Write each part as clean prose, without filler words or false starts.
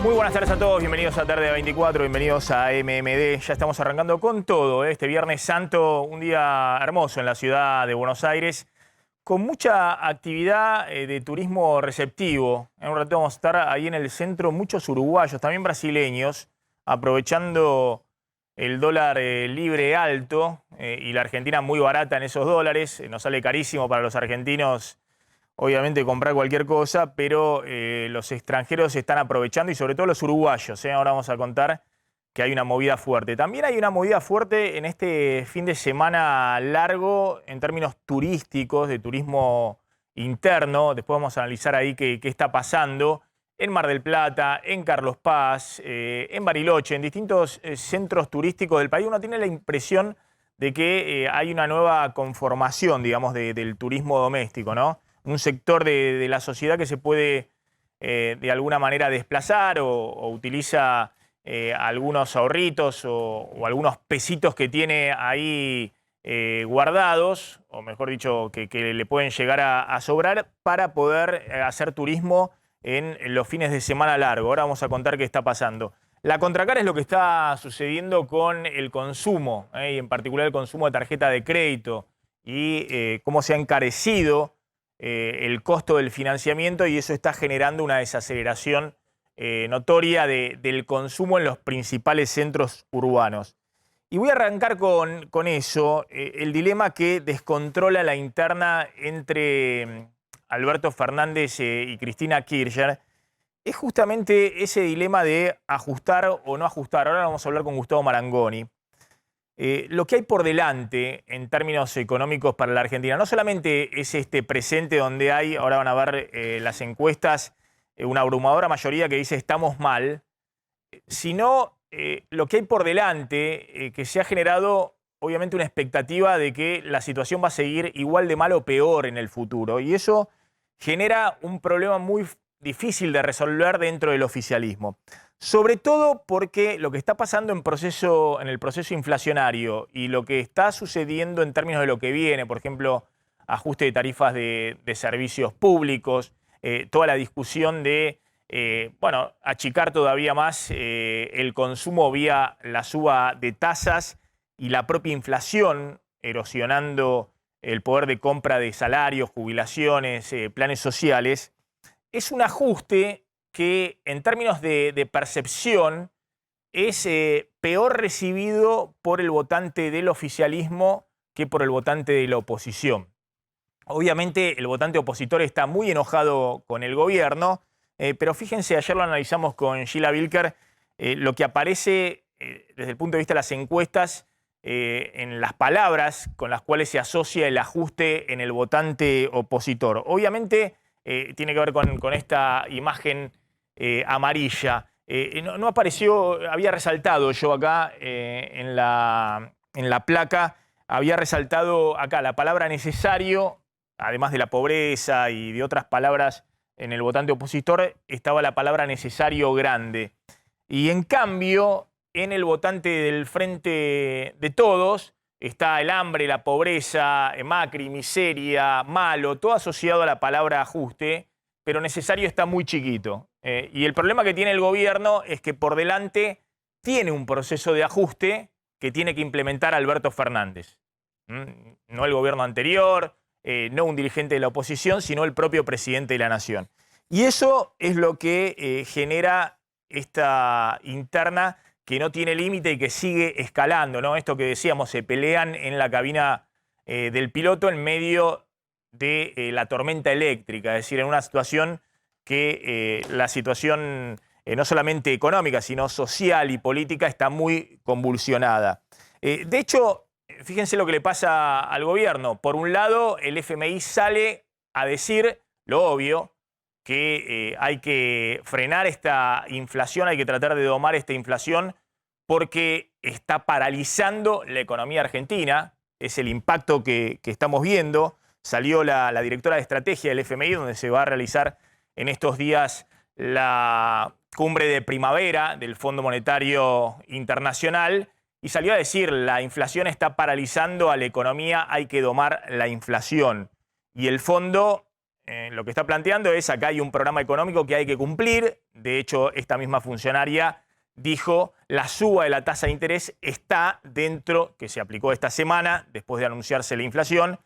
Muy buenas tardes a todos, bienvenidos a Tarde de 24, bienvenidos a MMD. Ya estamos arrancando con todo, este Viernes Santo, un día hermoso en la ciudad de Buenos Aires, con mucha actividad de turismo receptivo. En un rato vamos a estar ahí en el centro, muchos uruguayos, también brasileños, aprovechando el dólar libre alto y la Argentina muy barata en esos dólares. Nos sale carísimo para los argentinos, obviamente, comprar cualquier cosa, pero los extranjeros se están aprovechando y sobre todo los uruguayos. Ahora vamos a contar que hay una movida fuerte. También hay una movida fuerte en este fin de semana largo en términos turísticos, de turismo interno. Después vamos a analizar ahí qué está pasando en Mar del Plata, en Carlos Paz, en Bariloche, en distintos centros turísticos del país. Uno tiene la impresión de que hay una nueva conformación, digamos, del turismo doméstico, ¿no? Un sector de la sociedad que se puede de alguna manera desplazar o utiliza algunos ahorritos o algunos pesitos que tiene ahí guardados, o mejor dicho, que le pueden llegar a sobrar para poder hacer turismo en los fines de semana largo. Ahora vamos a contar qué está pasando. La contracara es lo que está sucediendo con el consumo, y en particular el consumo de tarjeta de crédito y cómo se ha encarecido el costo del financiamiento, y eso está generando una desaceleración notoria del consumo en los principales centros urbanos. Y voy a arrancar con eso, el dilema que descontrola la interna entre Alberto Fernández y Cristina Kirchner. Es justamente ese dilema de ajustar o no ajustar. Ahora vamos a hablar con Gustavo Marangoni. Lo que hay por delante en términos económicos para la Argentina no solamente es este presente donde hay, ahora van a ver las encuestas, una abrumadora mayoría que dice estamos mal, sino lo que hay por delante, que se ha generado obviamente una expectativa de que la situación va a seguir igual de mal o peor en el futuro. Y eso genera un problema muy difícil de resolver dentro del oficialismo. Sobre todo porque lo que está pasando en el proceso inflacionario y lo que está sucediendo en términos de lo que viene, por ejemplo, ajuste de tarifas de servicios públicos, toda la discusión de achicar todavía más el consumo vía la suba de tasas y la propia inflación erosionando el poder de compra de salarios, jubilaciones, planes sociales, es un ajuste que en términos de percepción es peor recibido por el votante del oficialismo que por el votante de la oposición. Obviamente el votante opositor está muy enojado con el gobierno, pero fíjense, ayer lo analizamos con Sheila Bilker, lo que aparece desde el punto de vista de las encuestas en las palabras con las cuales se asocia el ajuste en el votante opositor. Obviamente tiene que ver con esta imagen amarilla. No apareció, había resaltado yo acá en la placa, había resaltado acá la palabra necesario, además de la pobreza y de otras palabras en el votante opositor, estaba la palabra necesario grande. Y en cambio, en el votante del Frente de Todos, está el hambre, la pobreza, Macri, miseria, malo, todo asociado a la palabra ajuste, pero necesario está muy chiquito. Y el problema que tiene el gobierno es que por delante tiene un proceso de ajuste que tiene que implementar Alberto Fernández. No el gobierno anterior, no un dirigente de la oposición, sino el propio presidente de la Nación. Y eso es lo que genera esta interna que no tiene límite y que sigue escalando, ¿no? Esto que decíamos, se pelean en la cabina del piloto en medio de la tormenta eléctrica, es decir, en una situación que la situación no solamente económica, sino social y política está muy convulsionada. De hecho, fíjense lo que le pasa al gobierno. Por un lado, el FMI sale a decir lo obvio, que hay que frenar esta inflación, hay que tratar de domar esta inflación porque está paralizando la economía argentina. Es el impacto que estamos viendo. Salió la directora de estrategia del FMI, donde se va a realizar en estos días la cumbre de primavera del Fondo Monetario Internacional, y salió a decir, la inflación está paralizando a la economía, hay que domar la inflación. Y el fondo lo que está planteando es acá hay un programa económico que hay que cumplir. De hecho, esta misma funcionaria dijo la suba de la tasa de interés está dentro, que se aplicó esta semana, después de anunciarse la inflación,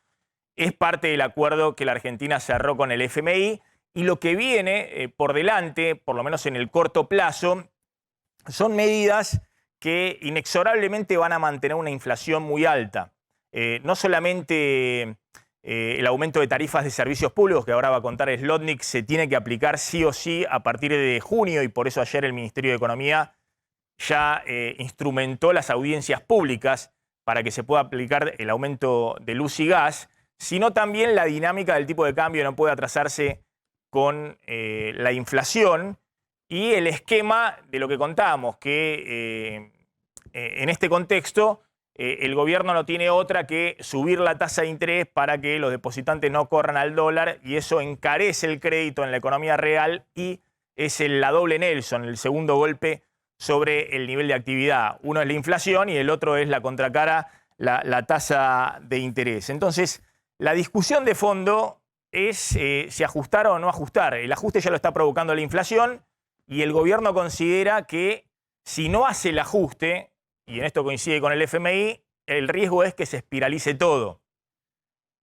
es parte del acuerdo que la Argentina cerró con el FMI. Y lo que viene por delante, por lo menos en el corto plazo, son medidas que inexorablemente van a mantener una inflación muy alta. No solamente el aumento de tarifas de servicios públicos, que ahora va a contar Slotnick, se tiene que aplicar sí o sí a partir de junio, y por eso ayer el Ministerio de Economía ya instrumentó las audiencias públicas para que se pueda aplicar el aumento de luz y gas, sino también la dinámica del tipo de cambio no puede atrasarse con la inflación y el esquema de lo que contábamos, que en este contexto el gobierno no tiene otra que subir la tasa de interés para que los depositantes no corran al dólar, y eso encarece el crédito en la economía real y es la doble Nelson, el segundo golpe sobre el nivel de actividad. Uno es la inflación y el otro es la contracara, la tasa de interés. Entonces, la discusión de fondo es si ajustar o no ajustar. El ajuste ya lo está provocando la inflación y el gobierno considera que si no hace el ajuste, y en esto coincide con el FMI, el riesgo es que se espiralice todo.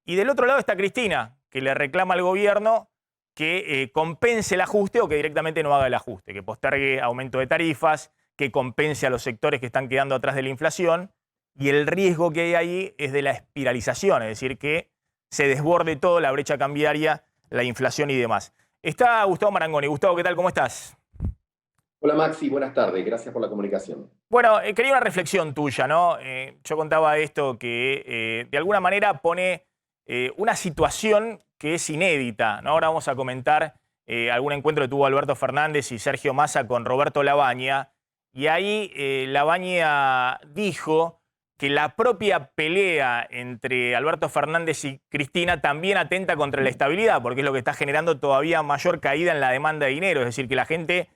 Y del otro lado está Cristina, que le reclama al gobierno que compense el ajuste o que directamente no haga el ajuste, que postergue aumento de tarifas, que compense a los sectores que están quedando atrás de la inflación. Y el riesgo que hay ahí es de la espiralización, es decir, que se desborde todo, la brecha cambiaria, la inflación y demás. Está Gustavo Marangoni. Gustavo, ¿qué tal? ¿Cómo estás? Hola Maxi, buenas tardes, gracias por la comunicación. Bueno, quería una reflexión tuya, ¿no? Yo contaba esto que de alguna manera pone una situación que es inédita, ¿no? Ahora vamos a comentar algún encuentro que tuvo Alberto Fernández y Sergio Massa con Roberto Labaña, y ahí Labaña dijo que la propia pelea entre Alberto Fernández y Cristina también atenta contra la estabilidad, porque es lo que está generando todavía mayor caída en la demanda de dinero, es decir, que la gente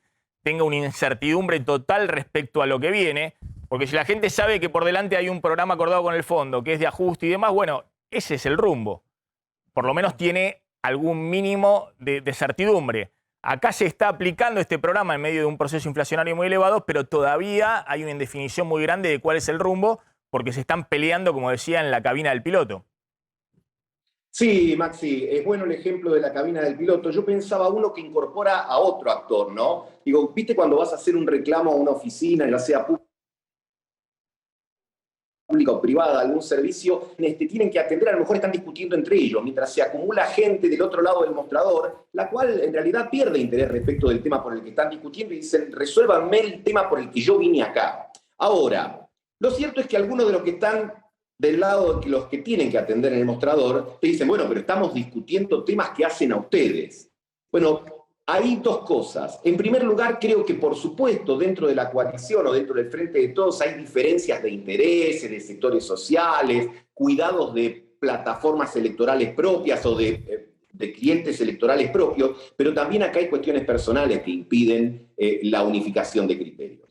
tenga una incertidumbre total respecto a lo que viene, porque si la gente sabe que por delante hay un programa acordado con el fondo, que es de ajuste y demás, bueno, ese es el rumbo. Por lo menos tiene algún mínimo de certidumbre. Acá se está aplicando este programa en medio de un proceso inflacionario muy elevado, pero todavía hay una indefinición muy grande de cuál es el rumbo, porque se están peleando, como decía, en la cabina del piloto. Sí, Maxi, es bueno el ejemplo de la cabina del piloto. Yo pensaba uno que incorpora a otro actor, ¿no? Digo, ¿viste cuando vas a hacer un reclamo a una oficina, ya sea pública o privada, algún servicio, tienen que atender, a lo mejor están discutiendo entre ellos, mientras se acumula gente del otro lado del mostrador, la cual en realidad pierde interés respecto del tema por el que están discutiendo y dicen, resuélvanme el tema por el que yo vine acá. Ahora, lo cierto es que algunos de los que están del lado de los que tienen que atender en el mostrador, te dicen, bueno, pero estamos discutiendo temas que hacen a ustedes. Bueno, hay dos cosas. En primer lugar, creo que por supuesto dentro de la coalición o dentro del Frente de Todos hay diferencias de intereses, de sectores sociales, cuidados de plataformas electorales propias o de clientes electorales propios, pero también acá hay cuestiones personales que impiden la unificación de criterios.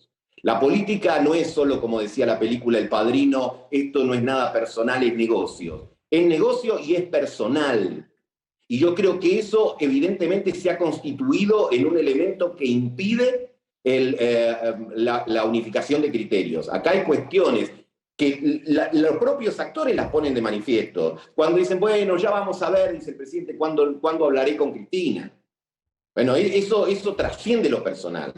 La política no es solo, como decía la película El Padrino, esto no es nada personal, es negocio. Es negocio y es personal. Y yo creo que eso evidentemente se ha constituido en un elemento que impide la unificación de criterios. Acá hay cuestiones que los propios actores las ponen de manifiesto. Cuando dicen, bueno, ya vamos a ver, dice el presidente, ¿cuándo hablaré con Cristina? Bueno, eso trasciende lo personal.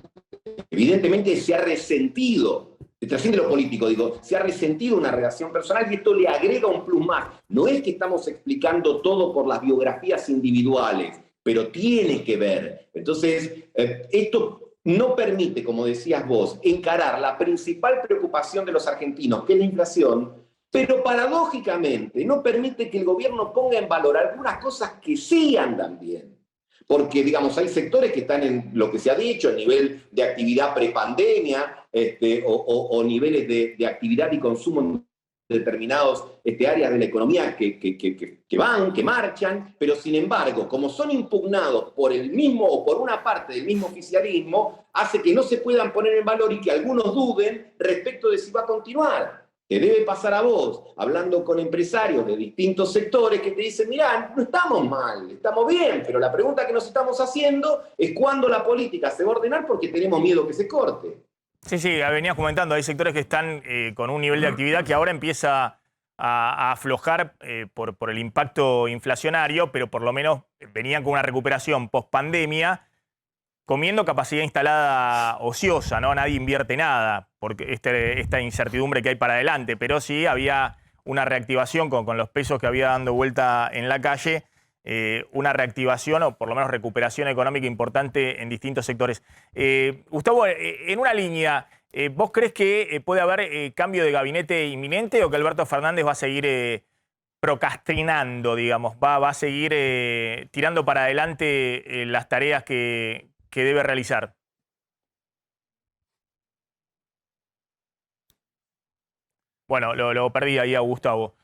Evidentemente se ha resentido, trasciende lo político, digo, se ha resentido una relación personal y esto le agrega un plus más. No es que estamos explicando todo por las biografías individuales, pero tiene que ver. Entonces, esto no permite, como decías vos, encarar la principal preocupación de los argentinos, que es la inflación, pero paradójicamente no permite que el gobierno ponga en valor algunas cosas que sí andan bien. Porque, digamos, hay sectores que están en lo que se ha dicho, el nivel de actividad prepandemia o niveles de actividad y consumo en determinadas áreas de la economía que marchan, pero sin embargo, como son impugnados por el mismo o por una parte del mismo oficialismo, hace que no se puedan poner en valor y que algunos duden respecto de si va a continuar. Te debe pasar a vos, hablando con empresarios de distintos sectores que te dicen, mirá, no estamos mal, estamos bien, pero la pregunta que nos estamos haciendo es cuándo la política se va a ordenar porque tenemos miedo que se corte. Sí, sí, venías comentando, hay sectores que están con un nivel de actividad que ahora empieza a aflojar por el impacto inflacionario, pero por lo menos venían con una recuperación post-pandemia, comiendo capacidad instalada ociosa, ¿no? Nadie invierte nada, porque esta incertidumbre que hay para adelante, pero sí había una reactivación con los pesos que había dando vuelta en la calle, una reactivación o por lo menos recuperación económica importante en distintos sectores. Gustavo, en una línea, ¿vos crees que puede haber cambio de gabinete inminente o que Alberto Fernández va a seguir procrastinando, digamos, va a seguir tirando para adelante las tareas que debe realizar? Bueno, lo perdí ahí a Gustavo.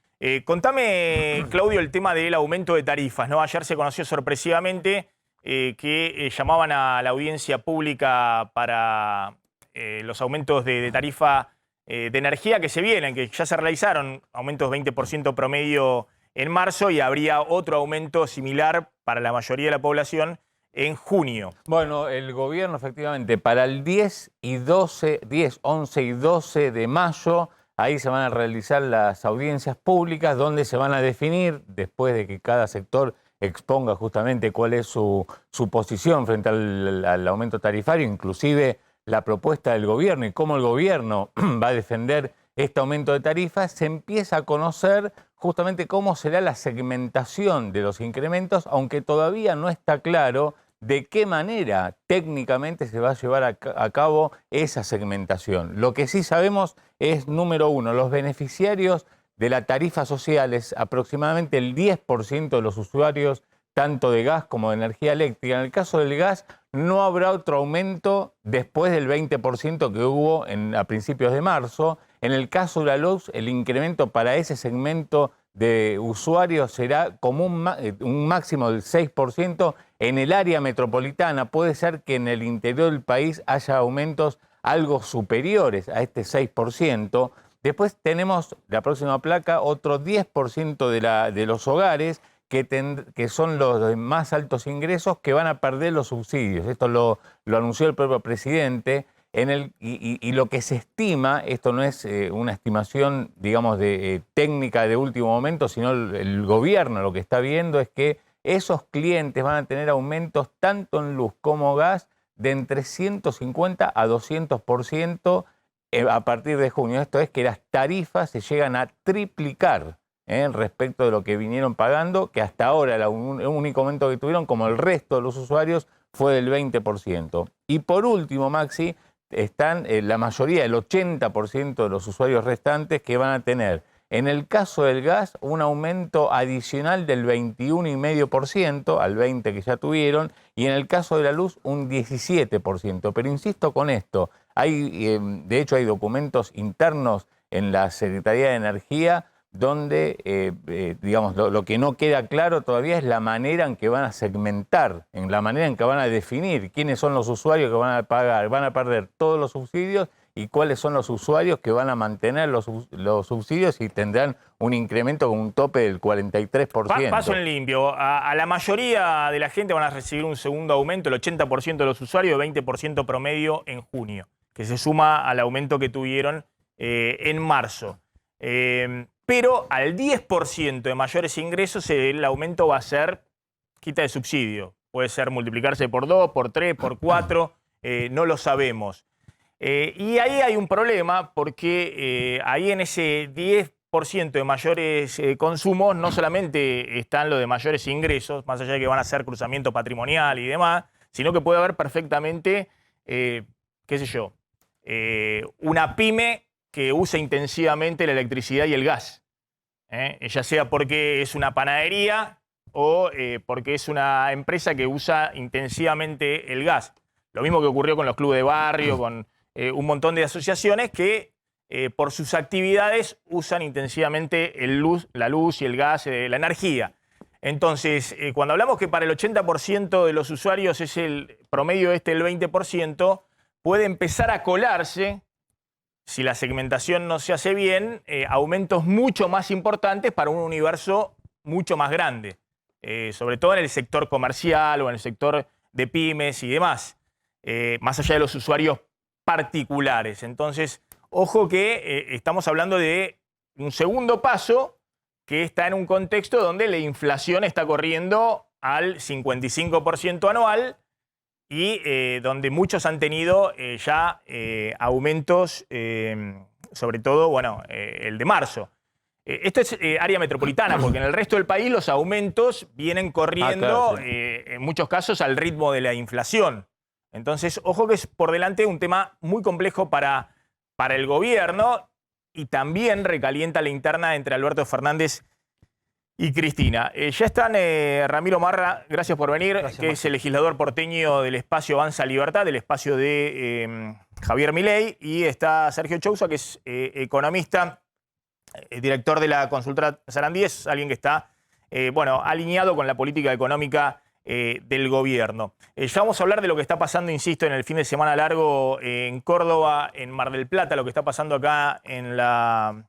Contame, Claudio, el tema del aumento de tarifas, ¿no? Ayer se conoció sorpresivamente que llamaban a la audiencia pública para los aumentos de tarifa de energía que se vienen, que ya se realizaron, aumentos 20% promedio en marzo y habría otro aumento similar para la mayoría de la población en junio. Bueno, el gobierno efectivamente para el 10, 11 y 12 de mayo, ahí se van a realizar las audiencias públicas donde se van a definir, después de que cada sector exponga justamente cuál es su posición frente al aumento tarifario, inclusive la propuesta del gobierno y cómo el gobierno va a defender este aumento de tarifas, se empieza a conocer justamente cómo será la segmentación de los incrementos, aunque todavía no está claro de qué manera técnicamente se va a llevar a cabo esa segmentación. Lo que sí sabemos es, número uno, los beneficiarios de la tarifa social es aproximadamente el 10% de los usuarios, tanto de gas como de energía eléctrica. En el caso del gas no habrá otro aumento después del 20% que hubo a principios de marzo. En el caso de la luz, el incremento para ese segmento de usuarios será como un máximo del 6%. En el área metropolitana puede ser que en el interior del país haya aumentos algo superiores a este 6%. Después tenemos la próxima placa, otro 10% de los hogares que son los de más altos ingresos que van a perder los subsidios. Esto lo anunció el propio presidente. Y lo que se estima, esto no es una estimación, digamos, técnica de último momento, sino el gobierno lo que está viendo es que esos clientes van a tener aumentos tanto en luz como gas de entre 150 a 200% a partir de junio. Esto es que las tarifas se llegan a triplicar respecto de lo que vinieron pagando, que hasta ahora el único aumento que tuvieron, como el resto de los usuarios, fue del 20%. Y por último, Maxi, están la mayoría, el 80% de los usuarios restantes que van a tener, en el caso del gas, un aumento adicional del 21,5% al 20% que ya tuvieron, y en el caso de la luz un 17%. Pero insisto con esto, de hecho hay documentos internos en la Secretaría de Energía donde, digamos, lo que no queda claro todavía es la manera en que van a segmentar, en la manera en que van a definir quiénes son los usuarios que van a pagar, van a perder todos los subsidios y cuáles son los usuarios que van a mantener los subsidios y tendrán un incremento con un tope del 43%. Paso en limpio. A la mayoría de la gente van a recibir un segundo aumento, el 80% de los usuarios, 20% promedio en junio, que se suma al aumento que tuvieron en marzo. Pero al 10% de mayores ingresos el aumento va a ser quita de subsidio. Puede ser multiplicarse por 2, por 3, por 4, no lo sabemos. Y ahí hay un problema porque ahí en ese 10% de mayores consumos no solamente están los de mayores ingresos, más allá de que van a ser cruzamiento patrimonial y demás, sino que puede haber perfectamente, qué sé yo, una pyme que usa intensivamente la electricidad y el gas, ya sea porque es una panadería o porque es una empresa que usa intensivamente el gas. Lo mismo que ocurrió con los clubes de barrio, con un montón de asociaciones que por sus actividades usan intensivamente la luz y el gas, la energía. Entonces, cuando hablamos que para el 80% de los usuarios es el promedio el 20%, puede empezar a colarse si la segmentación no se hace bien, aumentos mucho más importantes para un universo mucho más grande, sobre todo en el sector comercial o en el sector de pymes y demás, más allá de los usuarios particulares. Entonces, ojo que estamos hablando de un segundo paso que está en un contexto donde la inflación está corriendo al 55% anual y donde muchos han tenido ya aumentos, sobre todo, bueno, el de marzo. Esto es área metropolitana, porque en el resto del país los aumentos vienen corriendo, claro, sí. en muchos casos, al ritmo de la inflación. Entonces, ojo que es por delante un tema muy complejo para el gobierno y también recalienta la interna entre Alberto Fernández y Cristina. Ya están Ramiro Marra, gracias por venir, Gracias, que es el legislador porteño del espacio Avanza Libertad, del espacio de Javier Milei, y está Sergio Chousa, que es economista, director de la consultora Sarandí, es alguien que está bueno, alineado con la política económica del gobierno. Ya vamos a hablar de lo que está pasando, insisto, en el fin de semana largo en Córdoba, en Mar del Plata, lo que está pasando acá en la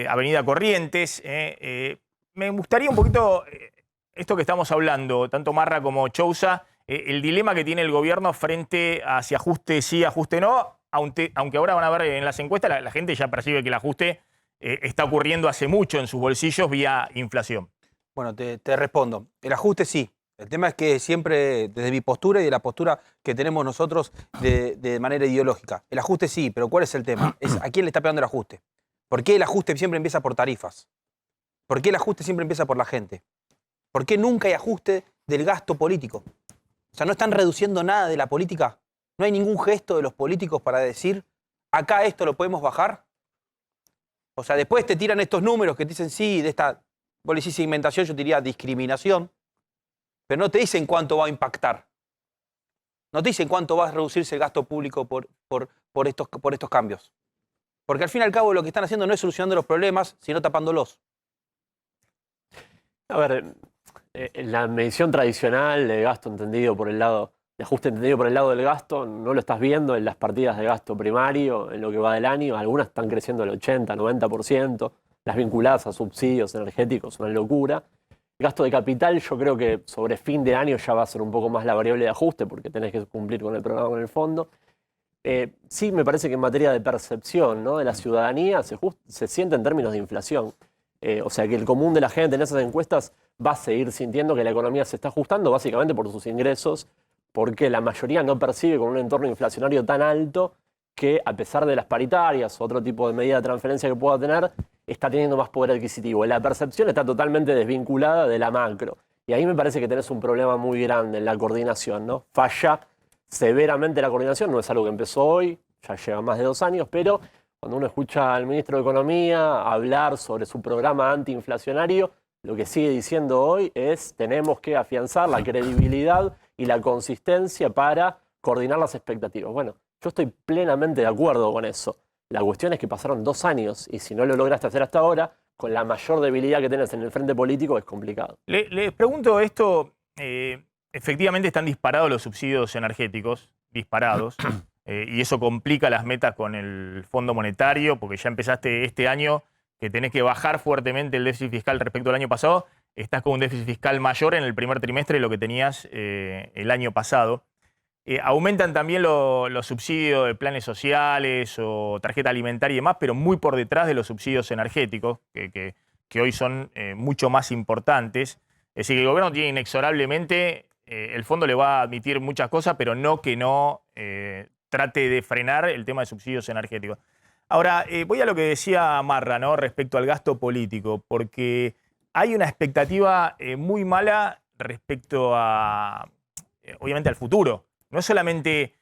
Avenida Corrientes. Me gustaría un poquito esto que estamos hablando, tanto Marra como Chousa, el dilema que tiene el gobierno frente a si ajuste sí, ajuste no, aunque ahora van a ver en las encuestas, la gente ya percibe que el ajuste está ocurriendo hace mucho en sus bolsillos vía inflación. Bueno, te respondo. El ajuste sí. El tema es que siempre, desde mi postura y de la postura que tenemos nosotros de manera ideológica, el ajuste sí, pero ¿cuál es el tema? Es ¿a quién le está pegando el ajuste? ¿Por qué el ajuste siempre empieza por tarifas? ¿Por qué el ajuste siempre empieza por la gente? ¿Por qué nunca hay ajuste del gasto político? O sea, no están reduciendo nada de la política. No hay ningún gesto de los políticos para decir, acá esto lo podemos bajar. O sea, después te tiran estos números que te dicen, sí, de esta, vos le decís segmentación, yo te diría discriminación, pero no te dicen cuánto va a impactar. No te dicen cuánto va a reducirse el gasto público por estos cambios. Porque al fin y al cabo lo que están haciendo no es solucionando los problemas, sino tapándolos. A ver, la medición tradicional de gasto entendido por el lado, de ajuste entendido por el lado del gasto, no lo estás viendo en las partidas de gasto primario, en lo que va del año. Algunas están creciendo el 80, 90%, las vinculadas a subsidios energéticos, una locura. El gasto de capital yo creo que sobre fin de año ya va a ser un poco más la variable de ajuste porque tenés que cumplir con el programa en el fondo. Sí, me parece que en materia de percepción, ¿no?, de la ciudadanía se siente en términos de inflación. O sea que el común de la gente en esas encuestas va a seguir sintiendo que la economía se está ajustando básicamente por sus ingresos, porque la mayoría no percibe con un entorno inflacionario tan alto que, a pesar de las paritarias o otro tipo de medida de transferencia que pueda tener, está teniendo más poder adquisitivo. La percepción está totalmente desvinculada de la macro. Y ahí me parece que tenés un problema muy grande en la coordinación, ¿no? Falla severamente la coordinación, no es algo que empezó hoy, ya lleva más de 2 años, pero cuando uno escucha al ministro de Economía hablar sobre su programa antiinflacionario, lo que sigue diciendo hoy es tenemos que afianzar la credibilidad y la consistencia para coordinar las expectativas. Bueno, yo estoy plenamente de acuerdo con eso. La cuestión es que pasaron 2 años y si no lo lograste hacer hasta ahora, con la mayor debilidad que tenés en el frente político es complicado. Les pregunto esto, efectivamente están disparados los subsidios energéticos, disparados. Y eso complica las metas con el Fondo Monetario, porque ya empezaste este año que tenés que bajar fuertemente el déficit fiscal respecto al año pasado. Estás con un déficit fiscal mayor en el primer trimestre de lo que tenías el año pasado. Aumentan también los subsidios de planes sociales o tarjeta alimentaria y demás, pero muy por detrás de los subsidios energéticos, que hoy son mucho más importantes. Es decir, que el gobierno tiene inexorablemente, el fondo le va a admitir muchas cosas, pero no que no trate de frenar el tema de subsidios energéticos. Ahora, voy a lo que decía Marra, ¿no?, respecto al gasto político, porque hay una expectativa muy mala respecto a, obviamente, al futuro. No es solamente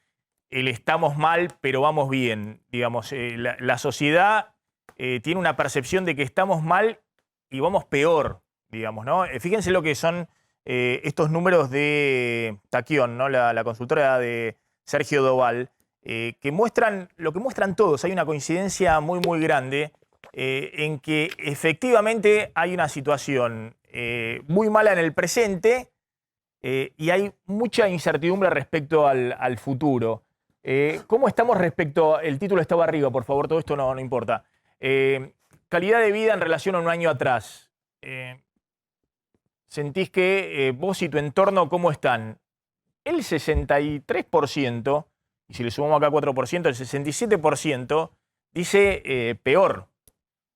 el estamos mal, pero vamos bien. Digamos, la sociedad tiene una percepción de que estamos mal y vamos peor, digamos, ¿no? Fíjense lo que son estos números de Taquión, ¿no?, la consultora de Sergio Doval, que muestran lo que muestran todos. Hay una coincidencia muy, muy grande en que efectivamente hay una situación muy mala en el presente y hay mucha incertidumbre respecto al futuro. ¿Cómo estamos respecto? El título estaba arriba, por favor, todo esto no importa. Calidad de vida en relación a un año atrás. ¿Sentís que vos y tu entorno cómo están? El 63%, y si le sumamos acá 4%, el 67% dice peor.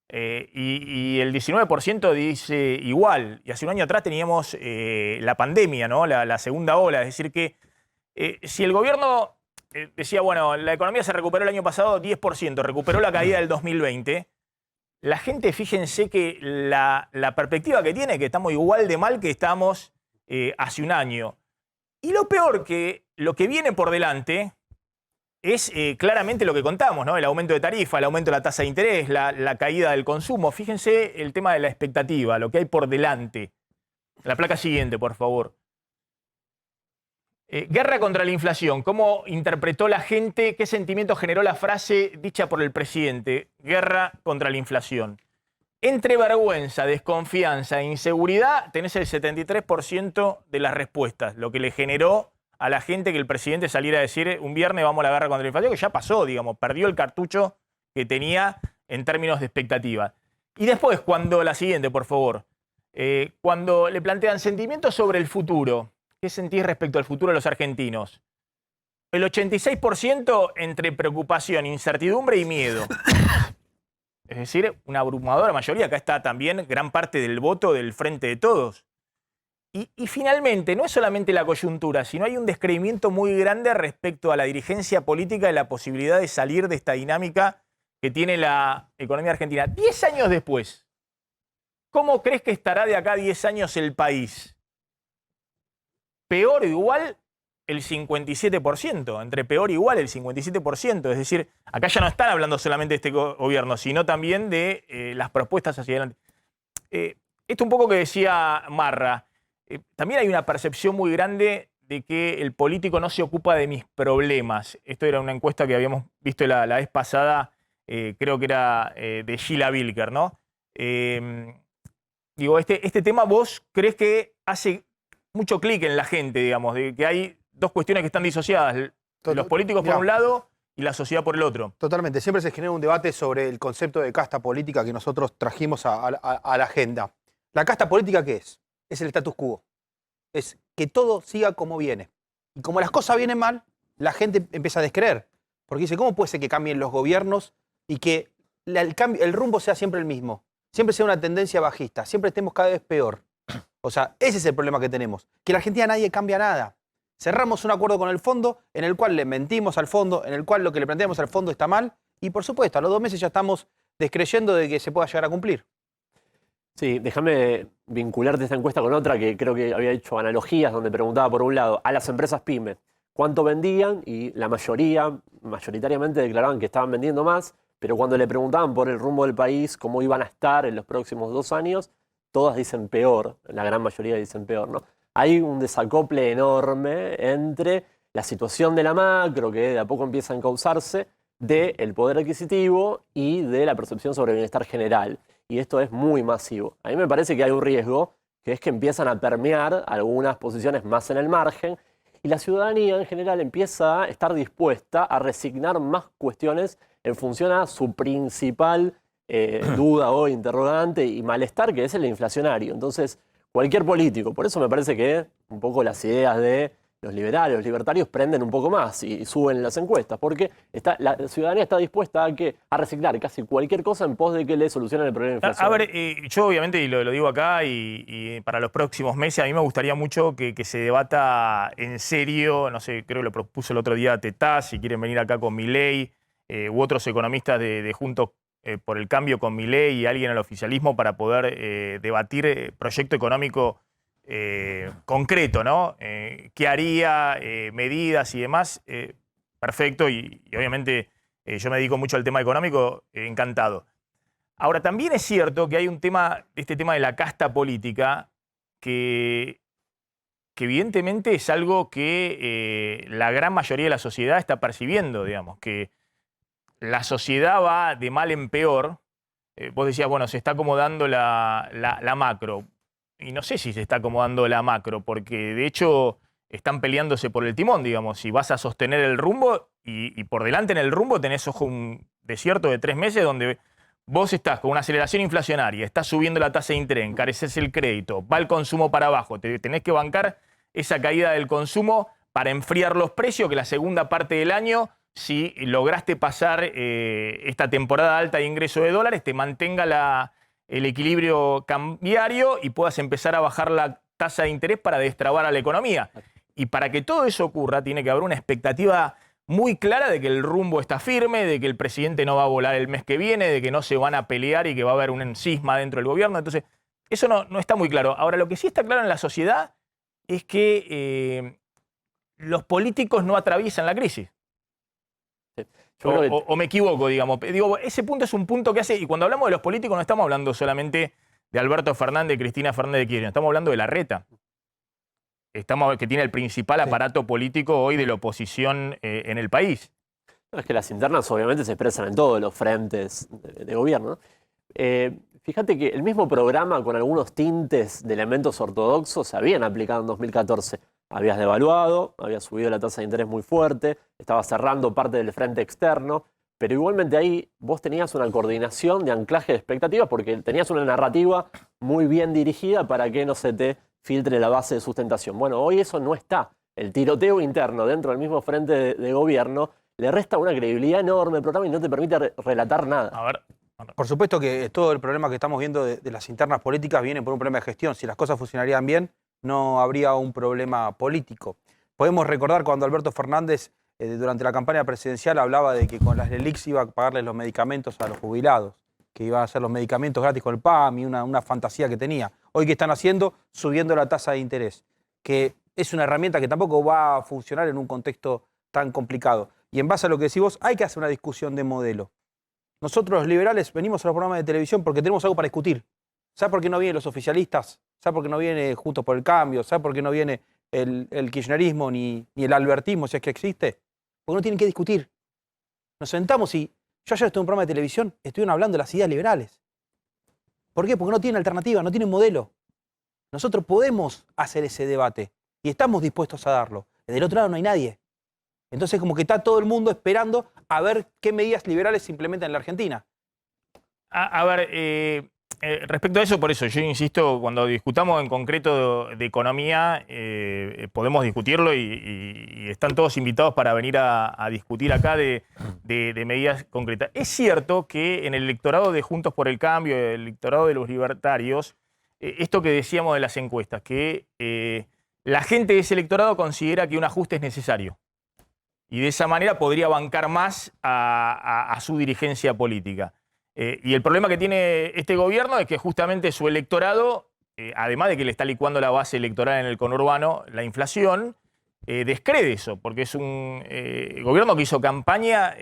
Y el 19% dice igual. Y hace un año atrás teníamos la pandemia, ¿no? La segunda ola. Es decir que si el gobierno decía, bueno, la economía se recuperó el año pasado 10%, recuperó la caída del 2020, la gente, fíjense que la perspectiva que tiene, que estamos igual de mal que estamos hace un año. Y lo peor, que lo que viene por delante es claramente lo que contamos, ¿no? El aumento de tarifa, el aumento de la tasa de interés, la caída del consumo. Fíjense el tema de la expectativa, lo que hay por delante. La placa siguiente, por favor. Guerra contra la inflación. ¿Cómo interpretó la gente? ¿Qué sentimiento generó la frase dicha por el presidente? Guerra contra la inflación. Entre vergüenza, desconfianza e inseguridad, tenés el 73% de las respuestas, lo que le generó a la gente que el presidente saliera a decir un viernes vamos a la guerra contra la inflación, que ya pasó, digamos, perdió el cartucho que tenía en términos de expectativa. Y después, la siguiente, por favor, cuando le plantean sentimientos sobre el futuro, ¿qué sentís respecto al futuro de los argentinos? El 86% entre preocupación, incertidumbre y miedo. Es decir, una abrumadora mayoría. Acá está también gran parte del voto del Frente de Todos. Y finalmente, no es solamente la coyuntura, sino hay un descreimiento muy grande respecto a la dirigencia política y la posibilidad de salir de esta dinámica que tiene la economía argentina. 10 años después, ¿cómo crees que estará de acá a 10 años el país? Peor o igual el 57%, entre peor e igual el 57%. Es decir, acá ya no están hablando solamente de este gobierno, sino también de las propuestas hacia adelante. Esto un poco que decía Marra. También hay una percepción muy grande de que el político no se ocupa de mis problemas. Esto era una encuesta que habíamos visto la vez pasada, creo que era de Sheila Bilker, ¿no? Digo, este tema, ¿vos crees que hace mucho clic en la gente, digamos, de que hay dos cuestiones que están disociadas? Los políticos por un lado y la sociedad por el otro. Totalmente. Siempre se genera un debate sobre el concepto de casta política que nosotros trajimos a la agenda. ¿La casta política qué es? Es el status quo. Es que todo siga como viene. Y como las cosas vienen mal, la gente empieza a descreer. Porque dice, ¿cómo puede ser que cambien los gobiernos y que el rumbo sea siempre el mismo? Siempre sea una tendencia bajista, siempre estemos cada vez peor. O sea, ese es el problema que tenemos. Que en la Argentina nadie cambia nada. Cerramos un acuerdo con el fondo en el cual le mentimos al fondo, en el cual lo que le planteamos al fondo está mal. Y por supuesto, a los 2 meses ya estamos descreyendo de que se pueda llegar a cumplir. Sí, déjame vincularte esta encuesta con otra que creo que había hecho analogías, donde preguntaba por un lado a las empresas pymes cuánto vendían y la mayoritariamente declaraban que estaban vendiendo más, pero cuando le preguntaban por el rumbo del país, cómo iban a estar en los próximos 2 años, todas dicen peor, la gran mayoría dicen peor, ¿no? Hay un desacople enorme entre la situación de la macro, que de a poco empieza a encauzarse, del poder adquisitivo y de la percepción sobre el bienestar general. Y esto es muy masivo. A mí me parece que hay un riesgo, que es que empiezan a permear algunas posiciones más en el margen y la ciudadanía en general empieza a estar dispuesta a resignar más cuestiones en función a su principal duda o interrogante y malestar, que es el inflacionario. Entonces, cualquier político, por eso me parece que un poco las ideas de los liberales, los libertarios prenden un poco más y suben las encuestas, porque la ciudadanía está dispuesta a resignar casi cualquier cosa en pos de que le solucionen el problema de inflación. A ver, yo obviamente, y lo digo acá, y para los próximos meses, a mí me gustaría mucho que se debata en serio, no sé, creo que lo propuso el otro día Tetá, si quieren venir acá con Milei, u otros economistas de Juntos por el Cambio con Milei y alguien al oficialismo para poder debatir proyecto económico concreto, ¿no? ¿Qué haría? Medidas y demás. Perfecto, y obviamente yo me dedico mucho al tema económico, encantado. Ahora, también es cierto que hay un tema, este tema de la casta política, que evidentemente es algo que la gran mayoría de la sociedad está percibiendo, digamos, que la sociedad va de mal en peor. Vos decías, bueno, se está acomodando la macro. Y no sé si se está acomodando la macro, porque de hecho están peleándose por el timón, digamos. Si vas a sostener el rumbo y por delante en el rumbo tenés, ojo, un desierto de 3 meses donde vos estás con una aceleración inflacionaria, estás subiendo la tasa de interés, encareces el crédito, va el consumo para abajo, tenés que bancar esa caída del consumo para enfriar los precios, que la segunda parte del año, si lograste pasar esta temporada alta de ingreso de dólares, te mantenga el equilibrio cambiario y puedas empezar a bajar la tasa de interés para destrabar a la economía. Y para que todo eso ocurra, tiene que haber una expectativa muy clara de que el rumbo está firme, de que el presidente no va a volar el mes que viene, de que no se van a pelear y que va a haber un cisma dentro del gobierno. Entonces, eso no está muy claro. Ahora, lo que sí está claro en la sociedad es que los políticos no atraviesan la crisis. O me equivoco, digamos. Digo, ese punto es un punto que hace, y cuando hablamos de los políticos no estamos hablando solamente de Alberto Fernández, Cristina Fernández de Kirchner, estamos hablando de Larreta, que tiene el principal aparato político hoy de la oposición en el país. No, es que las internas obviamente se expresan en todos los frentes de gobierno, ¿no? Fíjate que el mismo programa con algunos tintes de elementos ortodoxos se habían aplicado en 2014. Habías devaluado, habías subido la tasa de interés muy fuerte, estabas cerrando parte del frente externo, pero igualmente ahí vos tenías una coordinación de anclaje de expectativas porque tenías una narrativa muy bien dirigida para que no se te filtre la base de sustentación. Bueno, hoy eso no está. El tiroteo interno dentro del mismo frente de gobierno le resta una credibilidad enorme al programa y no te permite relatar nada. A ver. Por supuesto que todo el problema que estamos viendo de las internas políticas viene por un problema de gestión. Si las cosas funcionarían bien, no habría un problema político. Podemos recordar cuando Alberto Fernández, durante la campaña presidencial, hablaba de que con las LELIQs iba a pagarles los medicamentos a los jubilados, que iban a hacer los medicamentos gratis con el PAM y una fantasía que tenía. Hoy, ¿qué están haciendo? Subiendo la tasa de interés, que es una herramienta que tampoco va a funcionar en un contexto tan complicado. Y en base a lo que decís vos, hay que hacer una discusión de modelo. Nosotros los liberales venimos a los programas de televisión porque tenemos algo para discutir. ¿Sabe por qué no vienen los oficialistas? ¿Sabe por qué no viene Juntos por el Cambio? ¿Sabe por qué no viene el kirchnerismo ni el albertismo, si es que existe? Porque no tienen que discutir. Nos sentamos y yo ayer estuve en un programa de televisión, estuvieron hablando de las ideas liberales. ¿Por qué? Porque no tienen alternativa, no tienen modelo. Nosotros podemos hacer ese debate y estamos dispuestos a darlo. Del otro lado no hay nadie. Entonces como que está todo el mundo esperando a ver qué medidas liberales se implementan en la Argentina. A ver, respecto a eso, por eso yo insisto, cuando discutamos en concreto de economía, podemos discutirlo y están todos invitados para venir a discutir acá de medidas concretas. Es cierto que en el electorado de Juntos por el Cambio, el electorado de los libertarios, esto que decíamos de las encuestas, que la gente de ese electorado considera que un ajuste es necesario. Y de esa manera podría bancar más a su dirigencia política. Y el problema que tiene este gobierno es que justamente su electorado, además de que le está licuando la base electoral en el conurbano, la inflación, descree eso, porque es un gobierno que hizo campaña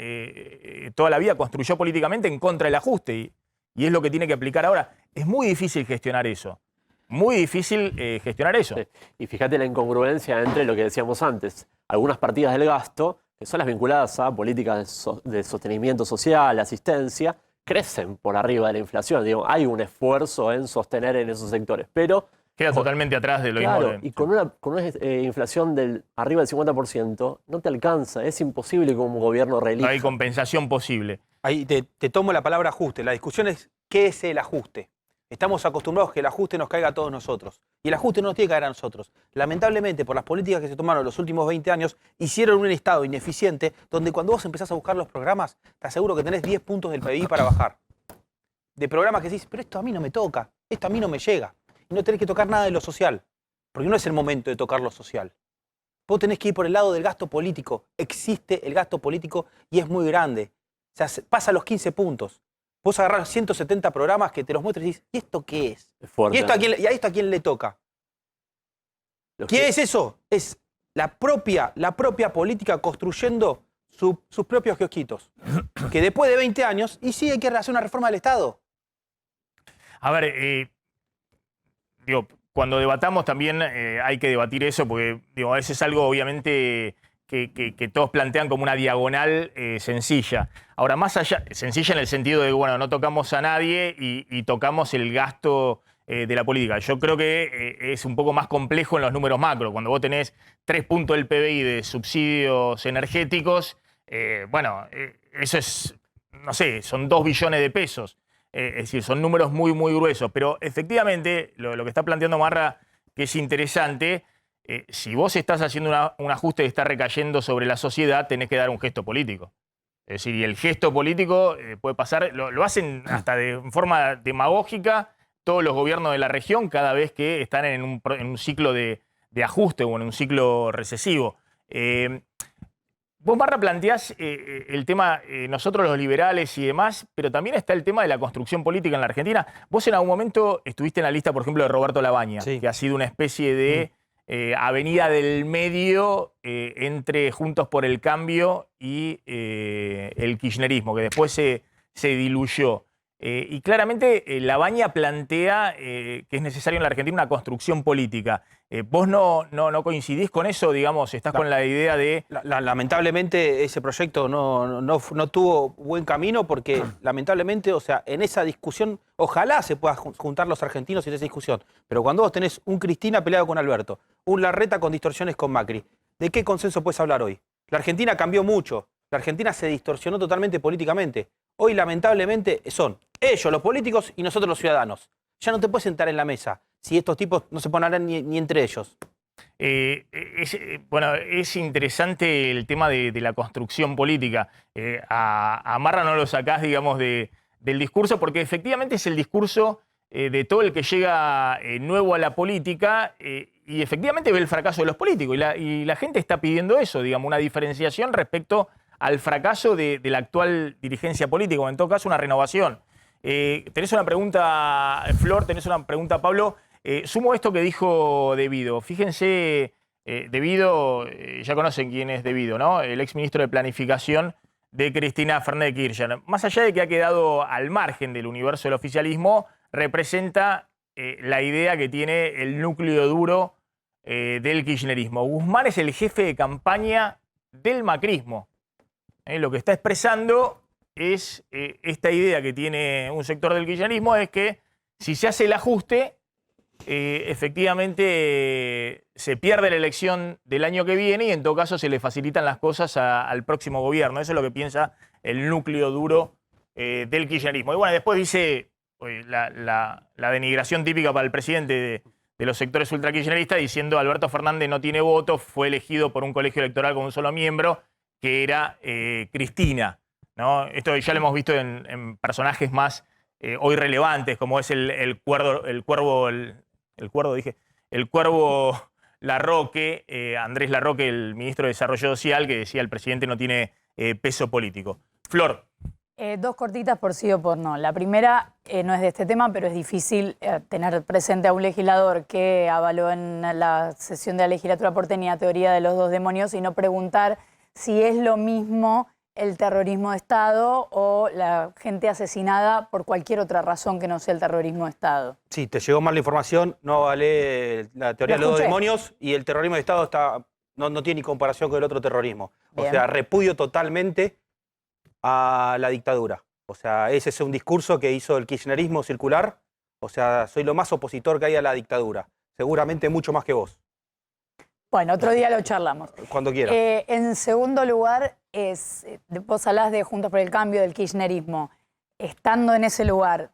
toda la vida, construyó políticamente en contra del ajuste, y es lo que tiene que aplicar ahora. Es muy difícil gestionar eso. Muy difícil gestionar eso. Sí. Y fíjate la incongruencia entre lo que decíamos antes. Algunas partidas del gasto, que son las vinculadas a políticas de sostenimiento social, asistencia, crecen por arriba de la inflación. Digo, hay un esfuerzo en sostener en esos sectores, pero queda totalmente atrás de lo claro, y con una inflación del arriba del 50% no te alcanza. Es imposible como gobierno reelija. No hay compensación posible. Ahí te tomo la palabra ajuste. La discusión es ¿qué es el ajuste? Estamos acostumbrados a que el ajuste nos caiga a todos nosotros. Y el ajuste no nos tiene que caer a nosotros. Lamentablemente, por las políticas que se tomaron en los últimos 20 años, hicieron un Estado ineficiente donde cuando vos empezás a buscar los programas, te aseguro que tenés 10 puntos del PBI para bajar. De programas que decís, pero esto a mí no me toca, esto a mí no me llega. Y no tenés que tocar nada de lo social, porque no es el momento de tocar lo social. Vos tenés que ir por el lado del gasto político. Existe el gasto político y es muy grande. O sea, pasa los 15 puntos. Vos agarrás 170 programas que te los muestras y dices, ¿y esto qué es? Es fuerte. ¿Y a esto a quién le toca? ¿Qué es eso? Es la propia política construyendo sus propios kiosquitos. Que después de 20 años, y sí hay que hacer una reforma del Estado. A ver, digo, cuando debatamos también hay que debatir eso, porque digo, eso es algo obviamente que todos plantean como una diagonal sencilla. Ahora, más allá, sencilla en el sentido de, bueno, no tocamos a nadie y tocamos el gasto de la política. Yo creo que es un poco más complejo en los números macro. Cuando vos tenés 3 puntos del PBI de subsidios energéticos, eso es, no sé, son 2 billones de pesos. Es decir, son números muy, muy gruesos. Pero efectivamente, lo que está planteando Marra, que es interesante, si vos estás haciendo un ajuste que está recayendo sobre la sociedad, tenés que dar un gesto político. Es decir, y el gesto político puede pasar, lo hacen hasta de forma demagógica todos los gobiernos de la región cada vez que están en un ciclo de ajuste o en un ciclo recesivo. Vos, Marra, planteás el tema, nosotros los liberales y demás, pero también está el tema de la construcción política en la Argentina. Vos en algún momento estuviste en la lista, por ejemplo, de Roberto Labaña, Sí. que ha sido una especie de avenida del medio entre Juntos por el Cambio y el kirchnerismo, que después se diluyó. Y claramente Labaña plantea que es necesario en la Argentina una construcción política. ¿Vos no coincidís con eso? Digamos, estás con la idea de... Lamentablemente ese proyecto no tuvo buen camino porque lamentablemente, o sea, en esa discusión, ojalá se puedan juntar los argentinos en esa discusión, pero cuando vos tenés un Cristina peleado con Alberto, un Larreta con distorsiones con Macri, ¿de qué consenso puedes hablar hoy? La Argentina cambió mucho, la Argentina se distorsionó totalmente políticamente. Hoy lamentablemente son ellos los políticos y nosotros los ciudadanos. Ya no te puedes sentar en la mesa si estos tipos no se ponen a hablar ni entre ellos. Es interesante el tema de la construcción política. A Marra no lo sacás, digamos, del discurso, porque efectivamente es el discurso de todo el que llega nuevo a la política y efectivamente ve el fracaso de los políticos. Y la gente está pidiendo eso, digamos, una diferenciación respecto al fracaso de la actual dirigencia política, o en todo caso una renovación. Tenés una pregunta, Flor, tenés una pregunta, Pablo. Sumo esto que dijo De Vido. Fíjense, De Vido, ya conocen quién es De Vido, ¿no? El exministro de Planificación de Cristina Fernández de Kirchner. Más allá de que ha quedado al margen del universo del oficialismo, representa la idea que tiene el núcleo duro del kirchnerismo. Guzmán es el jefe de campaña del macrismo. Lo que está expresando es esta idea que tiene un sector del kirchnerismo, es que si se hace el ajuste, efectivamente se pierde la elección del año que viene y en todo caso se le facilitan las cosas al próximo gobierno. Eso es lo que piensa el núcleo duro del kirchnerismo. Y bueno, después dice la denigración típica para el presidente de los sectores ultrakirchneristas, diciendo Alberto Fernández no tiene votos, fue elegido por un colegio electoral con un solo miembro, que era Cristina, ¿no? Esto ya lo hemos visto en personajes más hoy relevantes, como es el cuervo Larroque, Andrés Larroque, el ministro de Desarrollo Social, que decía el presidente no tiene peso político. Flor. 2 cortitas por sí o por no. La primera no es de este tema, pero es difícil tener presente a un legislador que avaló en la sesión de la legislatura porteña teoría de los 2 demonios y no preguntar si es lo mismo el terrorismo de Estado o la gente asesinada por cualquier otra razón que no sea el terrorismo de Estado. Sí, te llegó mal la información, no vale la teoría de los 2 demonios y el terrorismo de Estado no tiene ni comparación con el otro terrorismo. Bien. O sea, repudio totalmente a la dictadura. O sea, ese es un discurso que hizo el kirchnerismo circular. O sea, soy lo más opositor que hay a la dictadura. Seguramente mucho más que vos. Bueno, otro día lo charlamos. Cuando quieras. En segundo lugar, vos hablás de Juntos por el Cambio, del kirchnerismo. Estando en ese lugar,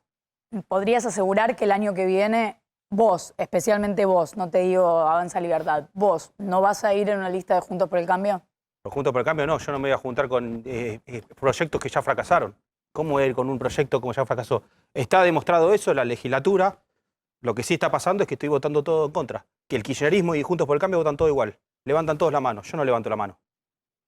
¿podrías asegurar que el año que viene vos, especialmente vos, no te digo Avanza Libertad, vos, no vas a ir en una lista de Juntos por el Cambio? Los Juntos por el Cambio no, yo no me voy a juntar con proyectos que ya fracasaron. ¿Cómo ir con un proyecto como ya fracasó? Está demostrado eso en la legislatura. Lo que sí está pasando es que estoy votando todo en contra. Que el kirchnerismo y Juntos por el Cambio votan todo igual. Levantan todos la mano. Yo no levanto la mano.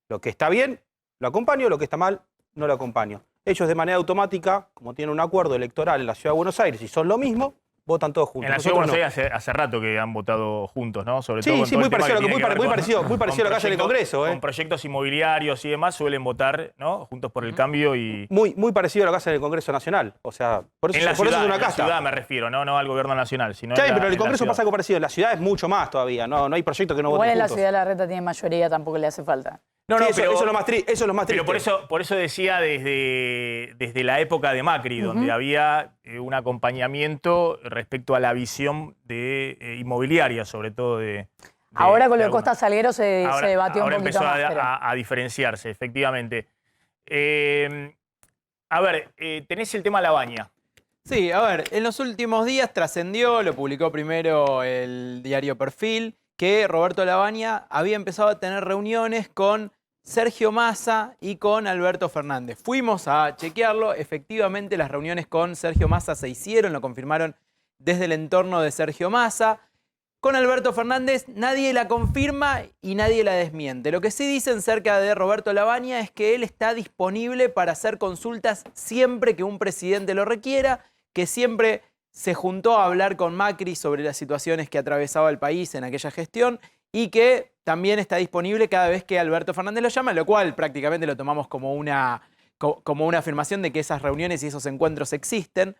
Lo que está bien, lo acompaño. Lo que está mal, no lo acompaño. Ellos de manera automática, como tienen un acuerdo electoral en la Ciudad de Buenos Aires y son lo mismo, votan todos juntos. En la Ciudad de Buenos Aires hace rato que han votado juntos, ¿no? Sobre todo Sí, con sí, todo muy el tema parecido, que tiene que ver muy parecido a la calle del Congreso. Con proyectos inmobiliarios y demás suelen votar, ¿no? Juntos por el Cambio y... Muy parecido a lo que hace en el Congreso Nacional. O sea, por eso, En la por eso ciudad, es una en la casta. ciudad me refiero, no al gobierno nacional, sino Sí, en la, pero en el en la Congreso ciudad. pasa algo parecido. En la ciudad es mucho más todavía. No hay proyectos que no Igual voten en la juntos. ciudad de la Reta tiene mayoría, tampoco le hace falta. No, Sí, no, eso es lo más triste. Pero por eso decía desde la época de Macri, donde había un acompañamiento respecto a la visión de inmobiliaria, sobre todo Ahora con lo de algunos. Costa Salguero se debatió un Ahora poquito empezó más. pero- a diferenciarse, efectivamente. A ver, tenés el tema Labaña. Sí, a ver, en los últimos días trascendió, lo publicó primero el diario Perfil, que Roberto Labaña había empezado a tener reuniones con Sergio Massa y con Alberto Fernández. Fuimos a chequearlo, efectivamente las reuniones con Sergio Massa se hicieron, lo confirmaron desde el entorno de Sergio Massa. Con Alberto Fernández nadie la confirma y nadie la desmiente. Lo que sí dicen cerca de Roberto Labaña es que él está disponible para hacer consultas siempre que un presidente lo requiera, que siempre se juntó a hablar con Macri sobre las situaciones que atravesaba el país en aquella gestión y que también está disponible cada vez que Alberto Fernández lo llama, lo cual prácticamente lo tomamos como una afirmación de que esas reuniones y esos encuentros existen.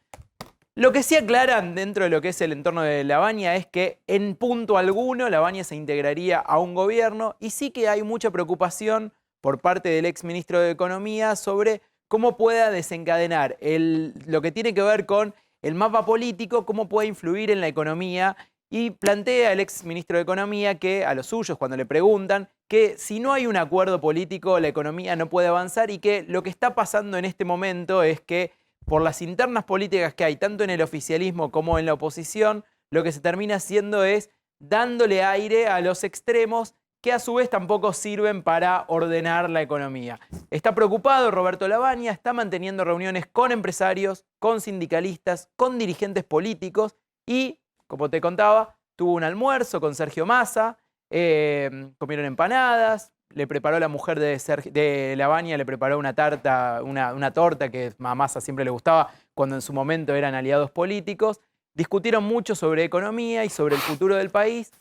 Lo que sí aclaran dentro de lo que es el entorno de Labaña es que en punto alguno Labaña se integraría a un gobierno y sí que hay mucha preocupación por parte del exministro de Economía sobre cómo pueda desencadenar lo que tiene que ver con el mapa político, cómo puede influir en la economía. Y plantea el exministro de Economía que a los suyos, cuando le preguntan, que si no hay un acuerdo político la economía no puede avanzar y que lo que está pasando en este momento es que por las internas políticas que hay, tanto en el oficialismo como en la oposición, lo que se termina haciendo es dándole aire a los extremos que a su vez tampoco sirven para ordenar la economía. Está preocupado Roberto Labaña, está manteniendo reuniones con empresarios, con sindicalistas, con dirigentes políticos y, como te contaba, tuvo un almuerzo con Sergio Massa, comieron empanadas, le preparó la mujer de Labaña, le preparó una tarta, una torta que a Massa siempre le gustaba cuando en su momento eran aliados políticos. Discutieron mucho sobre economía y sobre el futuro del país.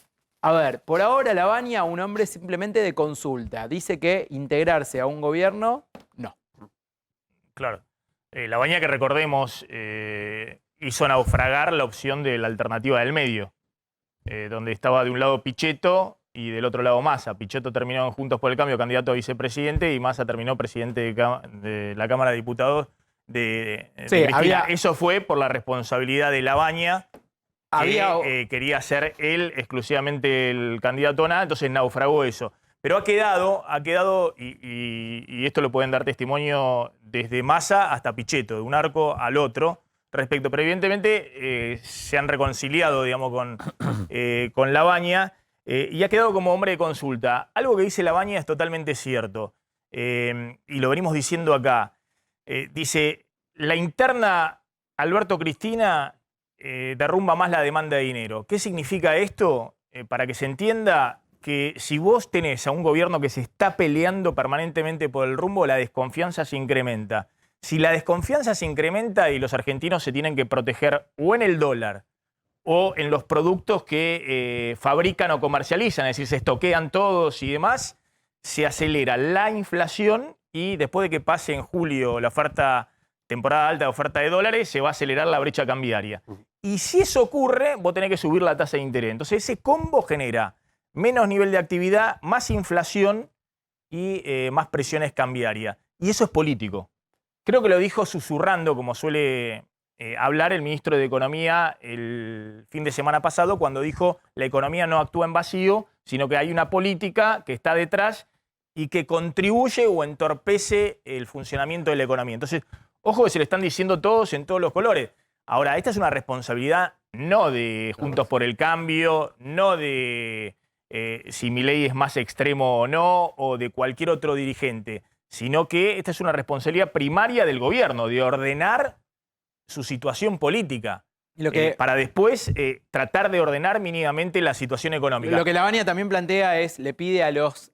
A ver, por ahora Labaña, un hombre simplemente de consulta. Dice que integrarse a un gobierno, no. Claro. Labaña, que recordemos, hizo naufragar la opción de la alternativa del medio, donde estaba de un lado Pichetto y del otro lado Massa. Pichetto terminó en Juntos por el Cambio, candidato a vicepresidente, y Massa terminó presidente de la Cámara de Diputados de Sí, Cristina. Eso fue por la responsabilidad de Labaña, que Había... quería ser él exclusivamente el candidato a nada, entonces naufragó eso. Pero ha quedado y esto lo pueden dar testimonio desde Massa hasta Pichetto, de un arco al otro, respecto. Pero evidentemente se han reconciliado, digamos, con Labaña y ha quedado como hombre de consulta. Algo que dice Labaña es totalmente cierto y lo venimos diciendo acá. Dice, la interna Alberto-Cristina derrumba más la demanda de dinero. ¿Qué significa esto? Para que se entienda que si vos tenés a un gobierno que se está peleando permanentemente por el rumbo, la desconfianza se incrementa. Si la desconfianza se incrementa y los argentinos se tienen que proteger o en el dólar o en los productos que fabrican o comercializan, es decir, se estoquean todos y demás, se acelera la inflación y después de que pase en julio la temporada alta de oferta de dólares, se va a acelerar la brecha cambiaria. Y si eso ocurre, vos tenés que subir la tasa de interés. Entonces ese combo genera menos nivel de actividad, más inflación y más presiones cambiarias. Y eso es político. Creo que lo dijo susurrando, como suele hablar el ministro de Economía el fin de semana pasado, cuando dijo la economía no actúa en vacío, sino que hay una política que está detrás y que contribuye o entorpece el funcionamiento de la economía. Entonces, ojo que se le están diciendo todos en todos los colores. Ahora, esta es una responsabilidad no de Juntos por el Cambio, no de si Milei es más extremo o no, o de cualquier otro dirigente, sino que esta es una responsabilidad primaria del gobierno, de ordenar su situación política, Y lo que, para después tratar de ordenar mínimamente la situación económica. lo que Labaña también plantea es, le pide a los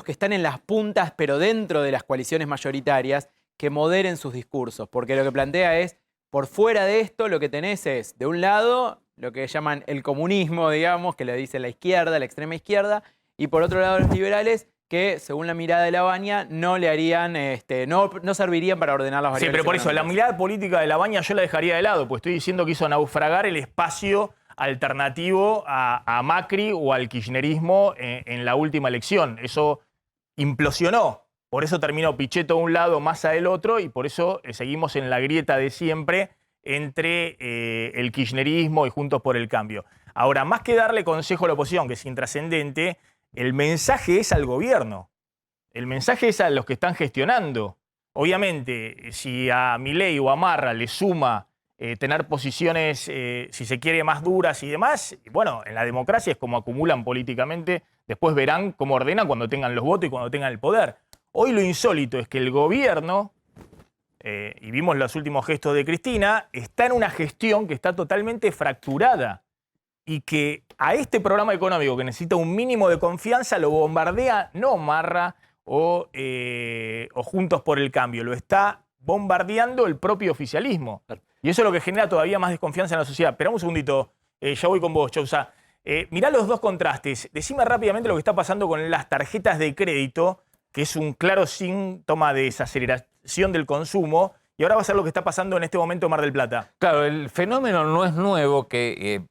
que están en las puntas, pero dentro de las coaliciones mayoritarias, que moderen sus discursos, porque lo que plantea es, por fuera de esto, lo que tenés es, de un lado, lo que llaman el comunismo, digamos, que lo dice la izquierda, la extrema izquierda, y por otro lado los liberales, que según la mirada de Labaña no le harían, no servirían para ordenar las variables. Sí, pero por eso, la económicas. mirada política de Labaña yo la dejaría de lado, pues estoy diciendo que hizo naufragar el espacio alternativo a Macri o al kirchnerismo en la última elección. Eso implosionó. Por eso terminó Pichetto a un lado, Massa del otro, y por eso seguimos en la grieta de siempre entre el kirchnerismo y Juntos por el Cambio. Ahora, más que darle consejo a la oposición, que es intrascendente, el mensaje es al gobierno. El mensaje es a los que están gestionando. Obviamente, si a Milei o a Marra le suma tener posiciones, si se quiere, más duras y demás, bueno, en la democracia es como acumulan políticamente, después verán cómo ordenan cuando tengan los votos y cuando tengan el poder. Hoy lo insólito es que el gobierno, y vimos los últimos gestos de Cristina, está en una gestión que está totalmente fracturada y que a este programa económico que necesita un mínimo de confianza lo bombardea no Marra o Juntos por el Cambio, lo está bombardeando el propio oficialismo. Y eso es lo que genera todavía más desconfianza en la sociedad. Esperamos un segundito, ya voy con vos, Chausa. Mirá los dos contrastes. Decime rápidamente lo que está pasando con las tarjetas de crédito, que es un claro síntoma de desaceleración del consumo, y ahora va a ser lo que está pasando en este momento en Mar del Plata. Claro, el fenómeno no es nuevo,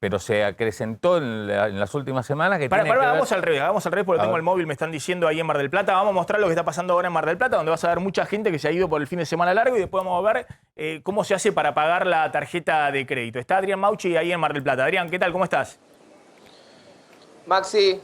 pero se acrecentó en las últimas semanas. Vamos al revés porque tengo el móvil, me están diciendo ahí en Mar del Plata. Vamos a mostrar lo que está pasando ahora en Mar del Plata, donde vas a ver mucha gente que se ha ido por el fin de semana largo y después vamos a ver cómo se hace para pagar la tarjeta de crédito. Está Adrián Mauchi ahí en Mar del Plata. Adrián, ¿qué tal? ¿Cómo estás? Maxi,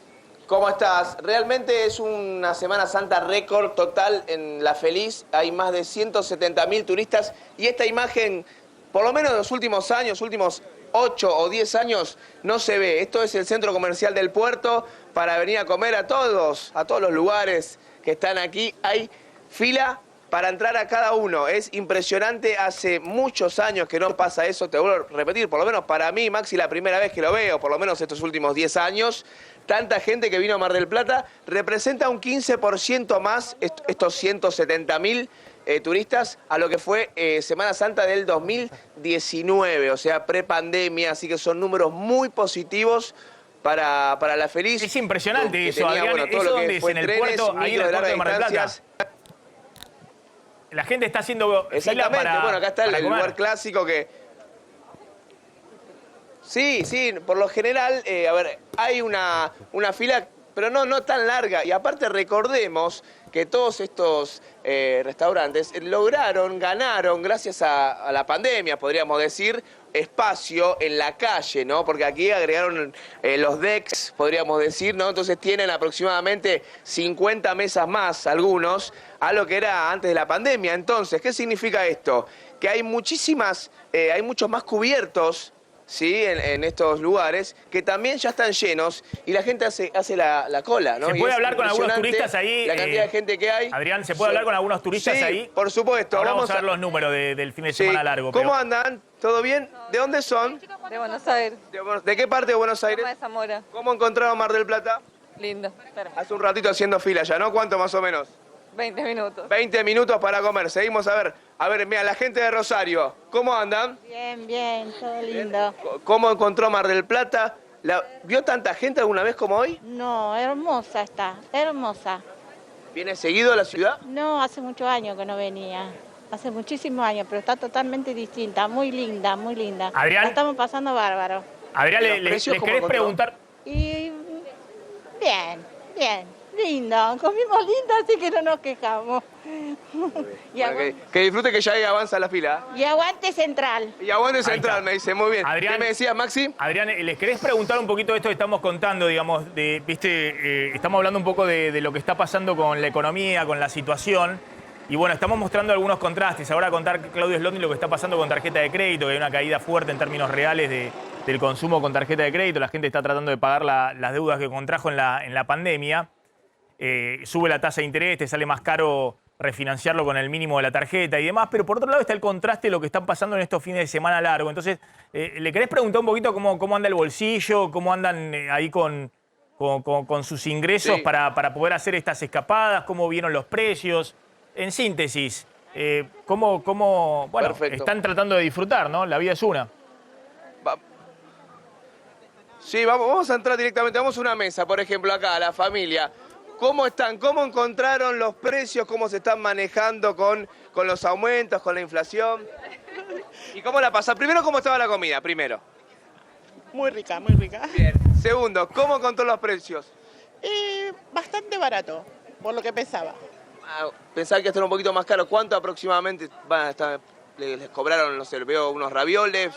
¿cómo estás? Realmente es una Semana Santa récord total en La Feliz. Hay más de 170.000 turistas y esta imagen, por lo menos en los últimos años, últimos 8 o 10 años, no se ve. Esto es el centro comercial del puerto para venir a comer a todos los lugares que están aquí. Hay fila para entrar a cada uno. Es impresionante, hace muchos años que no pasa eso, te vuelvo a repetir, por lo menos para mí, Maxi, la primera vez que lo veo, por lo menos estos últimos 10 años. Tanta gente que vino a Mar del Plata, representa un 15% más estos 170.000 turistas a lo que fue Semana Santa del 2019, o sea, prepandemia, así que son números muy positivos para La Feliz. Es impresionante eso, tenía, Adrián, bueno, todo ¿eso lo que dónde es? fue ¿En el trenes, puerto, ahí en el puerto de Mar del Plata? distancias. La gente está haciendo fila Exactamente, para, bueno, acá está el comer. lugar clásico que... Sí, por lo general, a ver, hay una fila, pero no tan larga. Y aparte recordemos que todos estos restaurantes ganaron, gracias a la pandemia, podríamos decir, espacio en la calle, ¿no? Porque aquí agregaron los decks, podríamos decir, ¿no? Entonces tienen aproximadamente 50 mesas más, algunos, a lo que era antes de la pandemia. Entonces, ¿qué significa esto? Que hay muchos más cubiertos, ¿sí? En estos lugares, que también ya están llenos y la gente hace la cola, ¿no? ¿Se puede hablar con algunos turistas ahí? La cantidad de gente que hay. Adrián, ¿se puede hablar con algunos turistas ahí? Por supuesto. Ahora vamos a ver los números del fin de semana largo. ¿Cómo andan? ¿Todo bien? ¿De dónde son? De Buenos Aires. ¿De qué parte de Buenos Aires? De Zamora. ¿Cómo encontraron Mar del Plata? Lindo. Espera. Hace un ratito haciendo fila ya, ¿no? ¿Cuánto más o menos? 20 minutos. 20 minutos para comer. Seguimos a ver. A ver, mira, la gente de Rosario, ¿cómo andan? Bien, todo lindo. ¿Cómo encontró Mar del Plata? ¿Vio tanta gente alguna vez como hoy? No, hermosa está, hermosa. ¿Viene seguido a la ciudad? No, hace muchos años que no venía. Hace muchísimos años, pero está totalmente distinta, muy linda, muy linda. Adrián. La estamos pasando bárbaro. Adrián, ¿le querés preguntar? Y bien, lindo. Comimos lindo, así que no nos quejamos. Que disfrute que ya avanza la fila. Y aguante Central. Y aguante Central, me dice, muy bien. Adrián, ¿qué me decías, Maxi? Adrián, ¿les querés preguntar un poquito de esto que estamos contando, digamos, estamos hablando un poco de lo que está pasando con la economía, con la situación, y bueno, estamos mostrando algunos contrastes. Ahora contar Claudio Slondi lo que está pasando con tarjeta de crédito, que hay una caída fuerte en términos reales del consumo con tarjeta de crédito, la gente está tratando de pagar las deudas que contrajo en la pandemia, sube la tasa de interés, te sale más caro refinanciarlo con el mínimo de la tarjeta y demás, pero por otro lado está el contraste de lo que está pasando en estos fines de semana largo. Entonces, ¿le querés preguntar un poquito cómo anda el bolsillo, cómo andan ahí con sus ingresos para poder hacer estas escapadas, cómo vieron los precios? En síntesis, ¿cómo están tratando de disfrutar, ¿no? La vida es una. Sí, vamos a entrar directamente, vamos a una mesa, por ejemplo, acá, la familia. ¿Cómo están? ¿Cómo encontraron los precios? ¿Cómo se están manejando con los aumentos, con la inflación? ¿Y cómo la pasa? Primero, ¿cómo estaba la comida? Primero. Muy rica, muy rica. Bien. Segundo, ¿cómo encontró los precios? Bastante barato, por lo que pensaba. Pensaba que esto era un poquito más caro. ¿Cuánto aproximadamente van a estar? les cobraron, no sé, veo unos ravioles.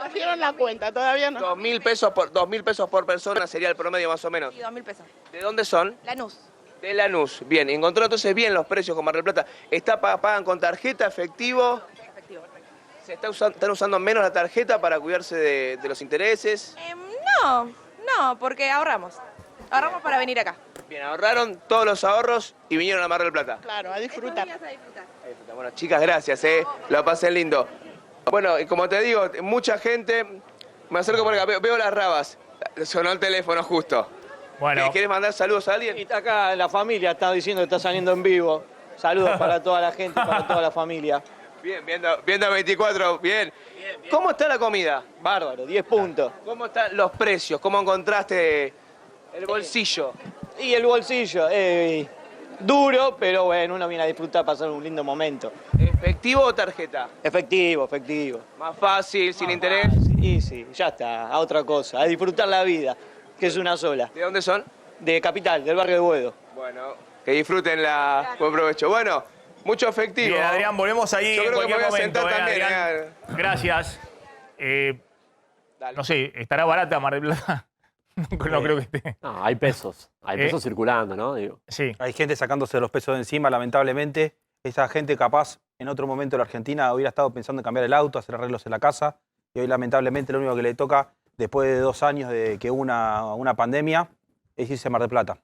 Cogieron la cuenta, todavía no. 2.000 pesos por persona sería el promedio más o menos. Sí, 2.000 pesos. ¿De dónde son? Lanús. De Lanús. Bien, encontró entonces bien los precios con Mar del Plata. ¿Pagan con tarjeta, efectivo? Efectivo. ¿Están usando menos la tarjeta para cuidarse de los intereses? No, porque ahorramos. Ahorramos para venir acá. Bien, ahorraron todos los ahorros y vinieron a Mar del Plata. Claro, a disfrutar. Bueno, chicas, gracias, lo pasé lindo. Bueno, y como te digo, mucha gente, me acerco por acá, veo las rabas. Sonó el teléfono justo. Bueno, ¿Quieres mandar saludos a alguien? Y está acá la familia, está diciendo que está saliendo en vivo. Saludos para toda la gente, para toda la familia. Bien, viendo 24, bien. ¿Cómo está la comida? Bárbaro, 10 puntos. ¿Cómo están los precios? ¿Cómo encontraste el bolsillo? Y el bolsillo, duro, pero bueno, uno viene a disfrutar, pasar un lindo momento. ¿Efectivo o tarjeta? Efectivo, efectivo. Más fácil, sin interés. Y sí, ya está, a otra cosa, a disfrutar la vida, que es una sola. ¿De dónde son? De Capital, del barrio de Boedo. Bueno, que disfruten buen provecho. Bueno, mucho efectivo. bien, Adrián, volvemos ahí Yo en creo que me cualquier voy a sentar momento, también. Adrián. Gracias. Dale. No sé, ¿estará barata Mar del Plata? No creo que esté. No, hay pesos circulando, ¿no? Digo. Sí. Hay gente sacándose los pesos de encima, lamentablemente. Esa gente capaz, en otro momento de la Argentina, hubiera estado pensando en cambiar el auto, hacer arreglos en la casa. Y hoy, lamentablemente, lo único que le toca, después de 2 años de que hubo una pandemia, es irse a Mar del Plata.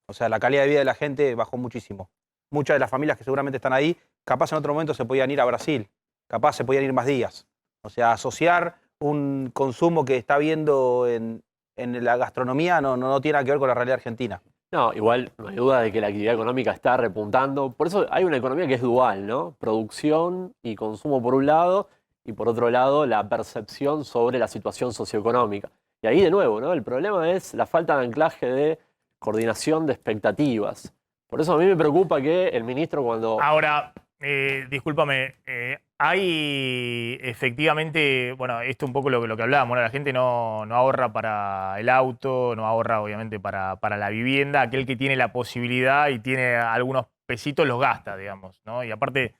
O sea, la calidad de vida de la gente bajó muchísimo. Muchas de las familias que seguramente están ahí, capaz en otro momento se podían ir a Brasil, capaz se podían ir más días. O sea, asociar un consumo que está viendo en la gastronomía no tiene nada que ver con la realidad argentina. No, igual no hay duda de que la actividad económica está repuntando. Por eso hay una economía que es dual, ¿no? Producción y consumo por un lado, y por otro lado la percepción sobre la situación socioeconómica. Y ahí de nuevo, ¿no? El problema es la falta de anclaje de coordinación de expectativas. Por eso a mí me preocupa que el ministro cuando... Ahora, discúlpame, hay efectivamente, bueno, esto un poco lo que hablábamos, ¿no? La gente no ahorra para el auto, no ahorra obviamente para la vivienda. Aquel que tiene la posibilidad y tiene algunos pesitos los gasta, digamos, ¿no? Y aparte,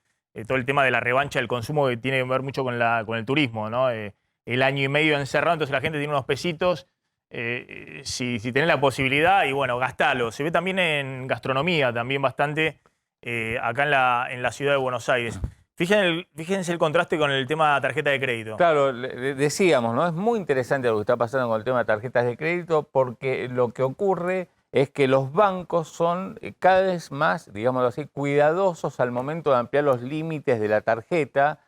todo el tema de la revancha del consumo que tiene que ver mucho con el turismo, ¿no? El año y medio encerrado, entonces la gente tiene unos pesitos. Si tenés la posibilidad, y bueno, gastalo. Se ve también en gastronomía, también bastante acá en la ciudad de Buenos Aires. Fíjense el contraste con el tema de tarjeta de crédito. Claro, decíamos, ¿no? Es muy interesante lo que está pasando con el tema de tarjetas de crédito porque lo que ocurre es que los bancos son cada vez más, digámoslo así, cuidadosos al momento de ampliar los límites de la tarjeta,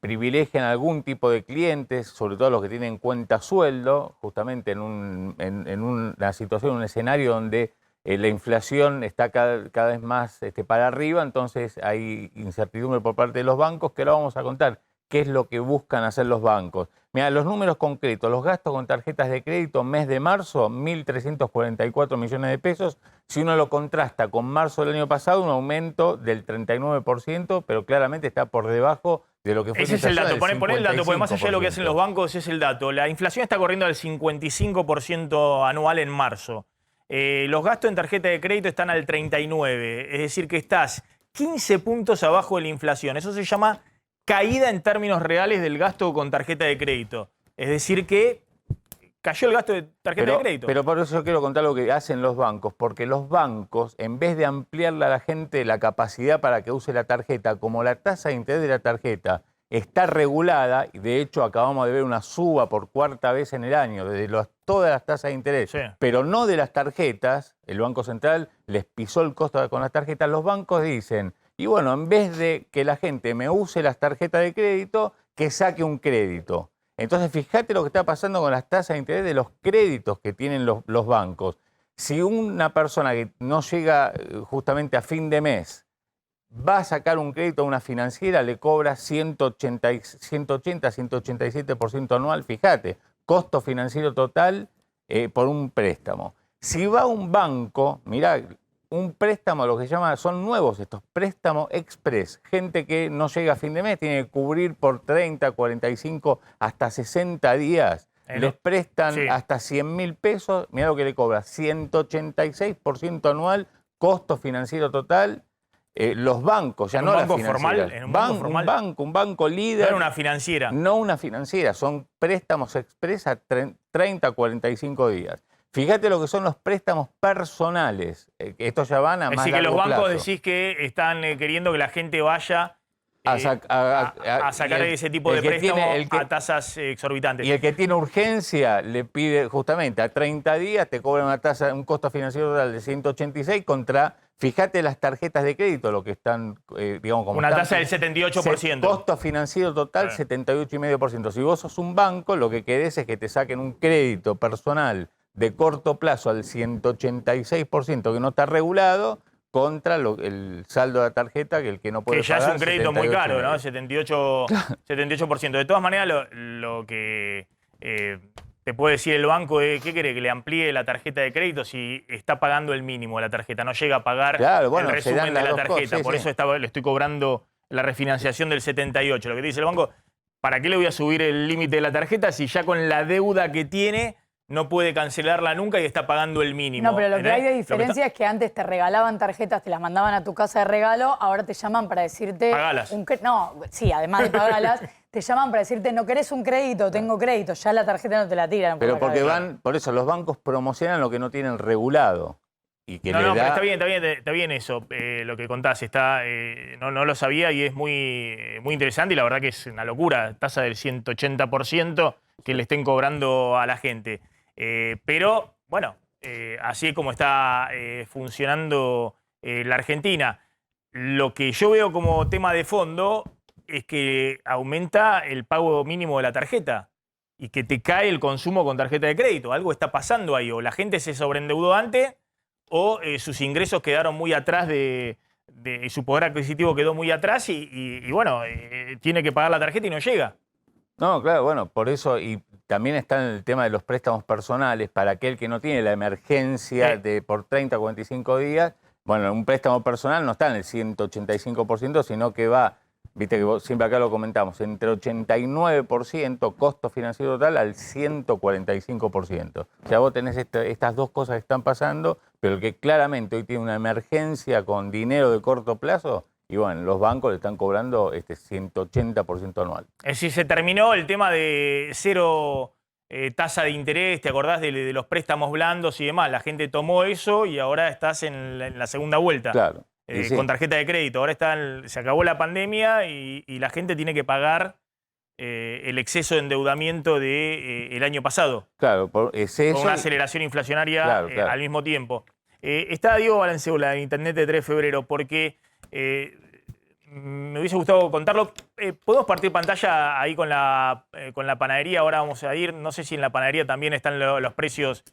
privilegian algún tipo de clientes, sobre todo los que tienen cuenta sueldo, justamente en una situación, un escenario donde la inflación está cada vez más para arriba, entonces hay incertidumbre por parte de los bancos, que ahora vamos a contar qué es lo que buscan hacer los bancos. Mira, los números concretos, los gastos con tarjetas de crédito, mes de marzo, 1.344 millones de pesos. Si uno lo contrasta con marzo del año pasado, un aumento del 39%, pero claramente está por debajo de lo que fue Ese es el dato, poné el dato, porque más allá de lo que hacen los bancos, es el dato. La inflación está corriendo al 55% anual en marzo. Los gastos en tarjeta de crédito están al 39%, es decir, que estás 15 puntos abajo de la inflación. Eso se llama caída en términos reales del gasto con tarjeta de crédito. Es decir, que cayó el gasto de tarjeta de crédito. Pero por eso yo quiero contar lo que hacen los bancos, porque los bancos, en vez de ampliarle a la gente la capacidad para que use la tarjeta, como la tasa de interés de la tarjeta está regulada, y de hecho acabamos de ver una suba por 4ª vez en el año, desde todas las tasas de interés, sí, pero no de las tarjetas, el Banco Central les pisó el costo con las tarjetas, los bancos dicen, y bueno, en vez de que la gente me use las tarjetas de crédito, que saque un crédito. Entonces, fíjate lo que está pasando con las tasas de interés de los créditos que tienen los bancos. Si una persona que no llega justamente a fin de mes va a sacar un crédito a una financiera, le cobra 180, 187% anual, fíjate, costo financiero total por un préstamo. Si va a un banco, mirá, un préstamo, lo que se llama, son nuevos estos, préstamos express. Gente que no llega a fin de mes, tiene que cubrir por 30, 45, hasta 60 días. Les prestan hasta 100.000 pesos, mirá lo que le cobra, 186% anual, costo financiero total. Los bancos, ya ¿En no un las banco formal? financieras. ¿En un banco formal? Un banco No líder. era una financiera. No una financiera, son préstamos express a 30 a 45 días. Fíjate lo que son los préstamos personales. Estos ya van a Es más decir, que los largo bancos plazo. decís que están queriendo que la gente vaya A sacar ese tipo de préstamos a tasas exorbitantes. Y el que tiene urgencia le pide justamente a 30 días, te cobra una tasa, un costo financiero total de 186 contra, fíjate las tarjetas de crédito, lo que están, digamos, como una están, tasa del 78%. Costo financiero total, 78,5%. Si vos sos un banco, lo que querés es que te saquen un crédito personal de corto plazo al 186% que no está regulado, contra el saldo de la tarjeta, que el que no puede que ya pagar, es un crédito muy caro, ¿no? 78,5. 78%. De todas maneras, lo que te puede decir el banco es, ¿qué quiere? Que le amplíe la tarjeta de crédito si está pagando el mínimo de la tarjeta, no llega a pagar el resumen de la tarjeta. Por eso le estoy cobrando la refinanciación del 78%. Lo que te dice el banco, ¿para qué le voy a subir el límite de la tarjeta si ya con la deuda que tiene no puede cancelarla nunca y está pagando el mínimo? No, pero lo que hay de diferencia es que antes te regalaban tarjetas, te las mandaban a tu casa de regalo, ahora te llaman para decirte... Pagalas. No, sí, además de pagarlas, te llaman para decirte, no querés un crédito, tengo crédito, ya la tarjeta no te la tiran. Pero porque por eso los bancos promocionan lo que no tienen regulado. Y que pero está bien eso, lo que contás, no lo sabía y es muy interesante y la verdad que es una locura, tasa del 180% que le estén cobrando a la gente. Pero, bueno, así es como está funcionando la Argentina. Lo que yo veo como tema de fondo es que aumenta el pago mínimo de la tarjeta y que te cae el consumo con tarjeta de crédito. Algo está pasando ahí, o la gente se sobreendeudó antes o sus ingresos quedaron muy atrás su poder adquisitivo quedó muy atrás y bueno, tiene que pagar la tarjeta y no llega. No, claro, bueno, por eso, y también está en el tema de los préstamos personales para aquel que no tiene la emergencia por 30 a 45 días. Bueno, un préstamo personal no está en el 185%, sino que va, viste que siempre acá lo comentamos, entre 89% costo financiero total al 145%. O sea, vos tenés estas dos cosas que están pasando, pero el que claramente hoy tiene una emergencia con dinero de corto plazo, y bueno, los bancos le están cobrando 180% anual. Es decir, se terminó el tema de cero tasa de interés, ¿te acordás de los préstamos blandos y demás? La gente tomó eso y ahora estás en la segunda vuelta. Claro. Con tarjeta de crédito. Ahora se acabó la pandemia y la gente tiene que pagar el exceso de endeudamiento del año pasado. Claro, es eso. Con una aceleración inflacionaria al mismo tiempo. Está Diego Balanceola en Internet de 3 de febrero porque me hubiese gustado contarlo. Podemos partir pantalla ahí con la panadería. Ahora vamos a ir. No sé si en la panadería también están los precios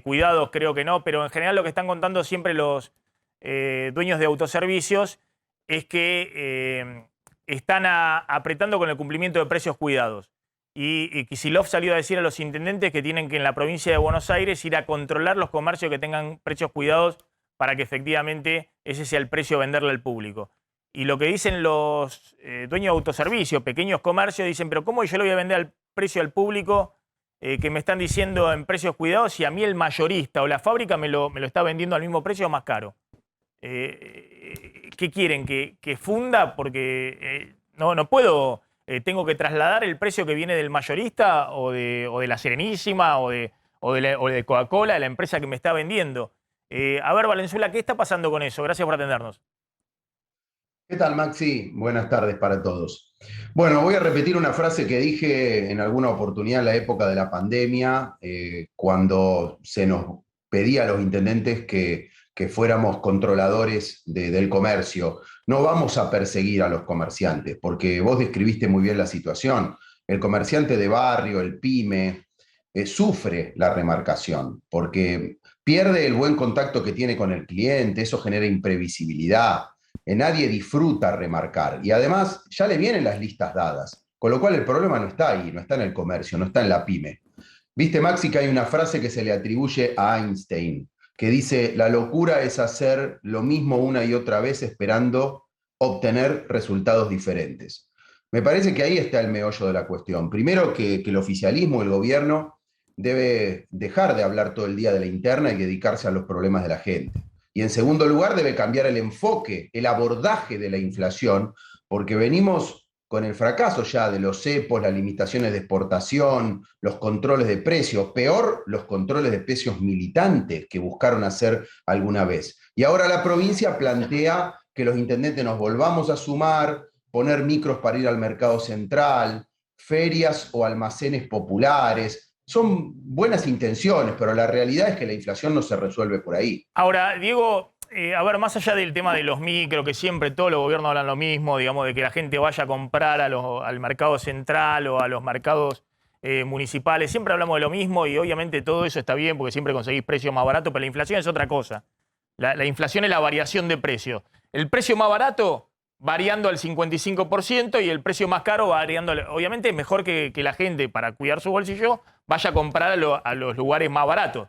cuidados, creo que no, pero en general lo que están contando siempre los dueños de autoservicios es que están apretando con el cumplimiento de precios cuidados. Y Kicillof salió a decir a los intendentes que tienen que en la provincia de Buenos Aires ir a controlar los comercios que tengan precios cuidados para que efectivamente ese sea el precio a venderle al público. Y lo que dicen los dueños de autoservicios, pequeños comercios, dicen, pero ¿cómo yo le voy a vender al precio al público que me están diciendo en precios cuidados si a mí el mayorista o la fábrica me lo está vendiendo al mismo precio o más caro? ¿Qué quieren? ¿Que funda? Porque no puedo, tengo que trasladar el precio que viene del mayorista o de la Serenísima o de Coca-Cola, de la empresa que me está vendiendo. A ver, Valenzuela, ¿qué está pasando con eso? Gracias por atendernos. ¿Qué tal, Maxi? Buenas tardes para todos. Bueno, voy a repetir una frase que dije en alguna oportunidad en la época de la pandemia, cuando se nos pedía a los intendentes que fuéramos controladores del comercio. No vamos a perseguir a los comerciantes, porque vos describiste muy bien la situación. El comerciante de barrio, el pyme, sufre la remarcación, porque pierde el buen contacto que tiene con el cliente, eso genera imprevisibilidad. Nadie disfruta remarcar y además ya le vienen las listas dadas, con lo cual el problema no está ahí, no está en el comercio, no está en la pyme. Viste, Maxi, que hay una frase que se le atribuye a Einstein, que dice, la locura es hacer lo mismo una y otra vez esperando obtener resultados diferentes. Me parece que ahí está el meollo de la cuestión. Primero que el oficialismo, el gobierno, debe dejar de hablar todo el día de la interna y dedicarse a los problemas de la gente. Y en segundo lugar, debe cambiar el enfoque, el abordaje de la inflación, porque venimos con el fracaso ya de los cepos, las limitaciones de exportación, los controles de precios, peor los controles de precios militantes que buscaron hacer alguna vez. Y ahora la provincia plantea que los intendentes nos volvamos a sumar, poner micros para ir al mercado central, ferias o almacenes populares. Son buenas intenciones, pero la realidad es que la inflación no se resuelve por ahí. Ahora, Diego, a ver, más allá del tema de los micros, que siempre todos los gobiernos hablan lo mismo, digamos, de que la gente vaya a comprar al mercado central o a los mercados municipales, siempre hablamos de lo mismo y obviamente todo eso está bien porque siempre conseguís precios más baratos, pero la inflación es otra cosa. La inflación es la variación de precio. El precio más barato variando al 55% y el precio más caro variando. Obviamente es mejor que la gente, para cuidar su bolsillo, vaya a comprar a los lugares más baratos.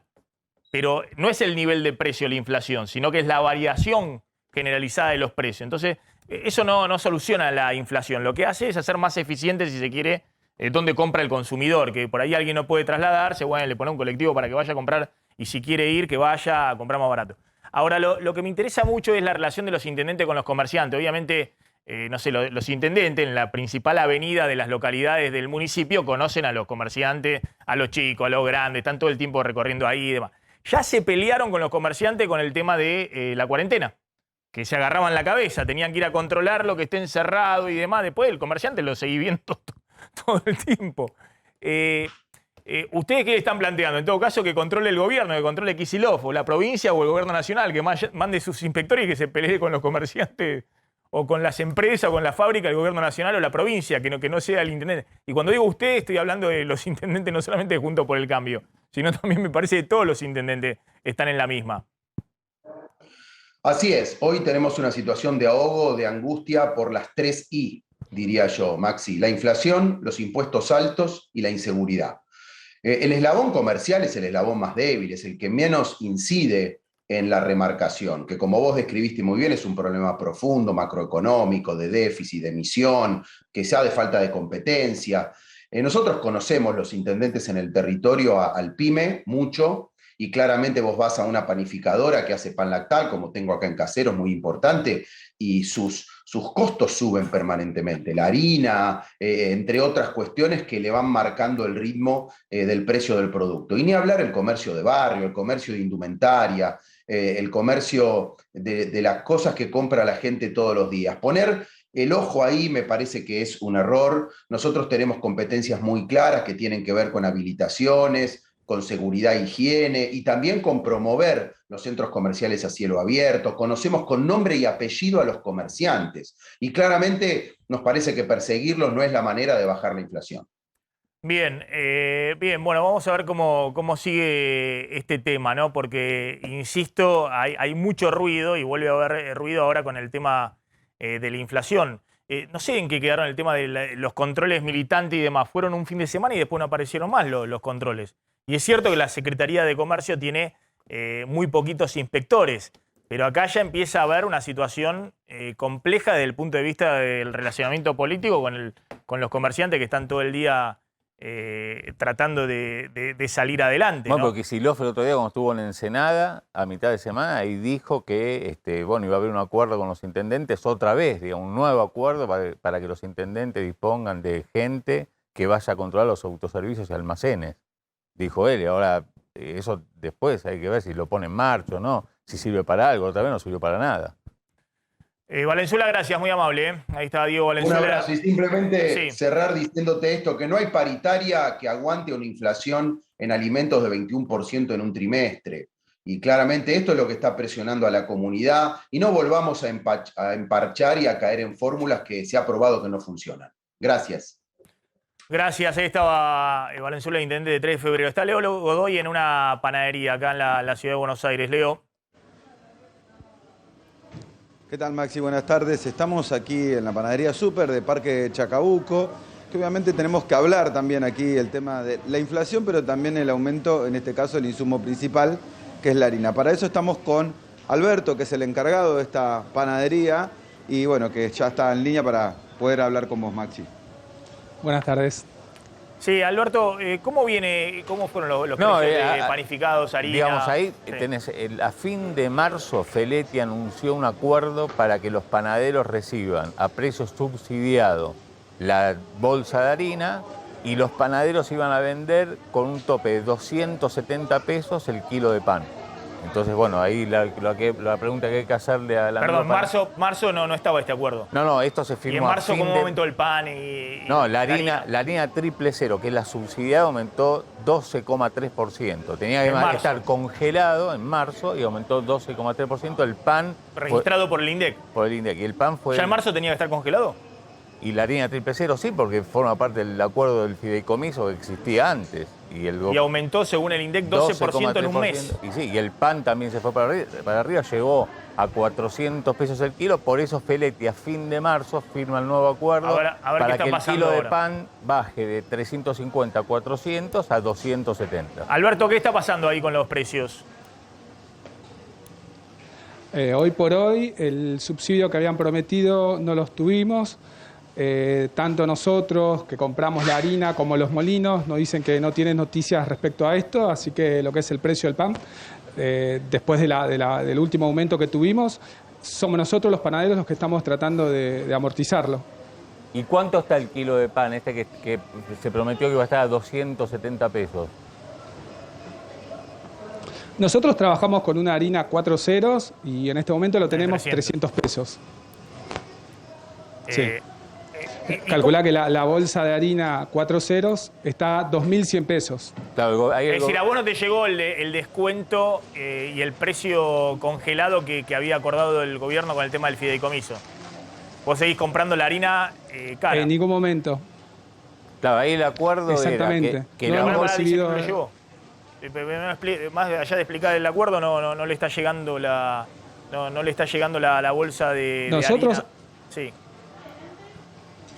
Pero no es el nivel de precio la inflación, sino que es la variación generalizada de los precios. Entonces, eso no soluciona la inflación. Lo que hace es hacer más eficiente, si se quiere, dónde compra el consumidor. Que por ahí alguien no puede trasladarse, bueno, le pone un colectivo para que vaya a comprar y si quiere ir, que vaya a comprar más barato. Ahora, lo que me interesa mucho es la relación de los intendentes con los comerciantes. Obviamente, no sé, los intendentes en la principal avenida de las localidades del municipio conocen a los comerciantes, a los chicos, a los grandes, están todo el tiempo recorriendo ahí y demás. Ya se pelearon con los comerciantes con el tema de la cuarentena, que se agarraban la cabeza, tenían que ir a controlar lo que esté encerrado y demás. Después el comerciante lo seguí viendo todo el tiempo. ¿Ustedes qué le están planteando? En todo caso, que controle el gobierno, que controle Kicillof, o la provincia o el gobierno nacional, que mande sus inspectores y que se pelee con los comerciantes o con las empresas o con la fábrica, el gobierno nacional o la provincia, que no sea el intendente. Y cuando digo usted, estoy hablando de los intendentes no solamente de Juntos por el Cambio, sino también me parece que todos los intendentes están en la misma. Así es, hoy tenemos una situación de ahogo, de angustia por las 3 I, diría yo, Maxi. La inflación, los impuestos altos y la inseguridad. El eslabón comercial es el eslabón más débil, es el que menos incide en la remarcación, que como vos describiste muy bien es un problema profundo, macroeconómico, de déficit, de emisión, que sea de falta de competencia. Nosotros conocemos los intendentes en el territorio al PYME mucho, y claramente vos vas a una panificadora que hace pan lactal, como tengo acá en Caseros, muy importante, y sus costos suben permanentemente. La harina, entre otras cuestiones que le van marcando el ritmo del precio del producto. Y ni hablar el comercio de barrio, el comercio de indumentaria, el comercio de las cosas que compra la gente todos los días. Poner el ojo ahí me parece que es un error. Nosotros tenemos competencias muy claras que tienen que ver con habilitaciones, con seguridad e higiene, y también con promover los centros comerciales a cielo abierto. Conocemos con nombre y apellido a los comerciantes, y claramente nos parece que perseguirlos no es la manera de bajar la inflación. Bien, bueno, vamos a ver cómo sigue este tema, ¿no? Porque, insisto, hay mucho ruido y vuelve a haber ruido ahora con el tema de la inflación. No sé en qué quedaron el tema de los controles militantes y demás. Fueron un fin de semana y después no aparecieron más los controles. Y es cierto que la Secretaría de Comercio tiene muy poquitos inspectores, pero acá ya empieza a haber una situación compleja desde el punto de vista del relacionamiento político con los comerciantes que están todo el día tratando de salir adelante, ¿no? Bueno, porque Kicillof el otro día cuando estuvo en Ensenada, a mitad de semana, y dijo que bueno, iba a haber un acuerdo con los intendentes otra vez, digamos, un nuevo acuerdo para que los intendentes dispongan de gente que vaya a controlar los autoservicios y almacenes. Dijo él, y ahora eso después hay que ver si lo pone en marcha o no, si sirve para algo, otra vez no sirvió para nada. Valenzuela, gracias, muy amable. Ahí está Diego Valenzuela. Un abrazo, y simplemente cerrar diciéndote esto, que no hay paritaria que aguante una inflación en alimentos de 21% en un trimestre. Y claramente esto es lo que está presionando a la comunidad, y no volvamos a emparchar y a caer en fórmulas que se ha probado que no funcionan. Gracias. Gracias, ahí estaba Valenzuela, intendente de 3 de febrero. Está Leo Godoy en una panadería acá en la ciudad de Buenos Aires. Leo. ¿Qué tal, Maxi? Buenas tardes. Estamos aquí en la panadería Super de Parque Chacabuco, que obviamente tenemos que hablar también aquí el tema de la inflación, pero también el aumento, en este caso el insumo principal, que es la harina. Para eso estamos con Alberto, que es el encargado de esta panadería, y bueno, que ya está en línea para poder hablar con vos, Maxi. Buenas tardes. Sí, Alberto, ¿cómo fueron los No, precios de panificados, harina? Digamos, ahí Sí. tenés, a fin de marzo, Feletti anunció un acuerdo para que los panaderos reciban a precio subsidiado la bolsa de harina y los panaderos iban a vender con un tope de 270 pesos el kilo de pan. Entonces, bueno, ahí la pregunta que hay que hacerle a la... Perdón, marzo no estaba este acuerdo. No, esto se firmó. ¿Y en marzo a fin cómo de... aumentó el pan y No, la harina triple cero, que es la subsidiada, aumentó 12,3%. Tenía que estar congelado en marzo y aumentó 12,3%. El pan... Registrado por el INDEC. Por el INDEC. Y el pan fue... ¿Ya en marzo tenía que estar congelado? Y la harina triple cero sí, porque forma parte del acuerdo del fideicomiso que existía antes. Y aumentó, según el INDEC, 12% en un mes. Y sí, y el pan también se fue para arriba, llegó a 400 pesos el kilo. Por eso Feletti a fin de marzo firma el nuevo acuerdo A ver para qué que está el kilo pasando de pan baje de 350 a 400 a 270. Alberto, ¿qué está pasando ahí con los precios? Hoy por hoy el subsidio que habían prometido no los tuvimos. Tanto nosotros que compramos la harina como los molinos nos dicen que no tienen noticias respecto a esto, así que lo que es el precio del pan, después del último aumento que tuvimos, somos nosotros los panaderos los que estamos tratando de amortizarlo. ¿Y cuánto está el kilo de pan que se prometió que iba a estar a 270 pesos? Nosotros trabajamos con una harina 4 ceros y en este momento lo tenemos 300 pesos. Sí. Calculá que la bolsa de harina 4 ceros está a 2.100 pesos. Claro, Es decir, a vos no te llegó el descuento y el precio congelado que había acordado el gobierno con el tema del fideicomiso. Vos seguís comprando la harina cara. En ningún momento. Claro, ahí el acuerdo Exactamente. era que No la hemos bolsa... recibido... ¿No le llegó? Más allá de explicar el acuerdo, no le está llegando no le está llegando la bolsa de Nosotros... harina. Sí.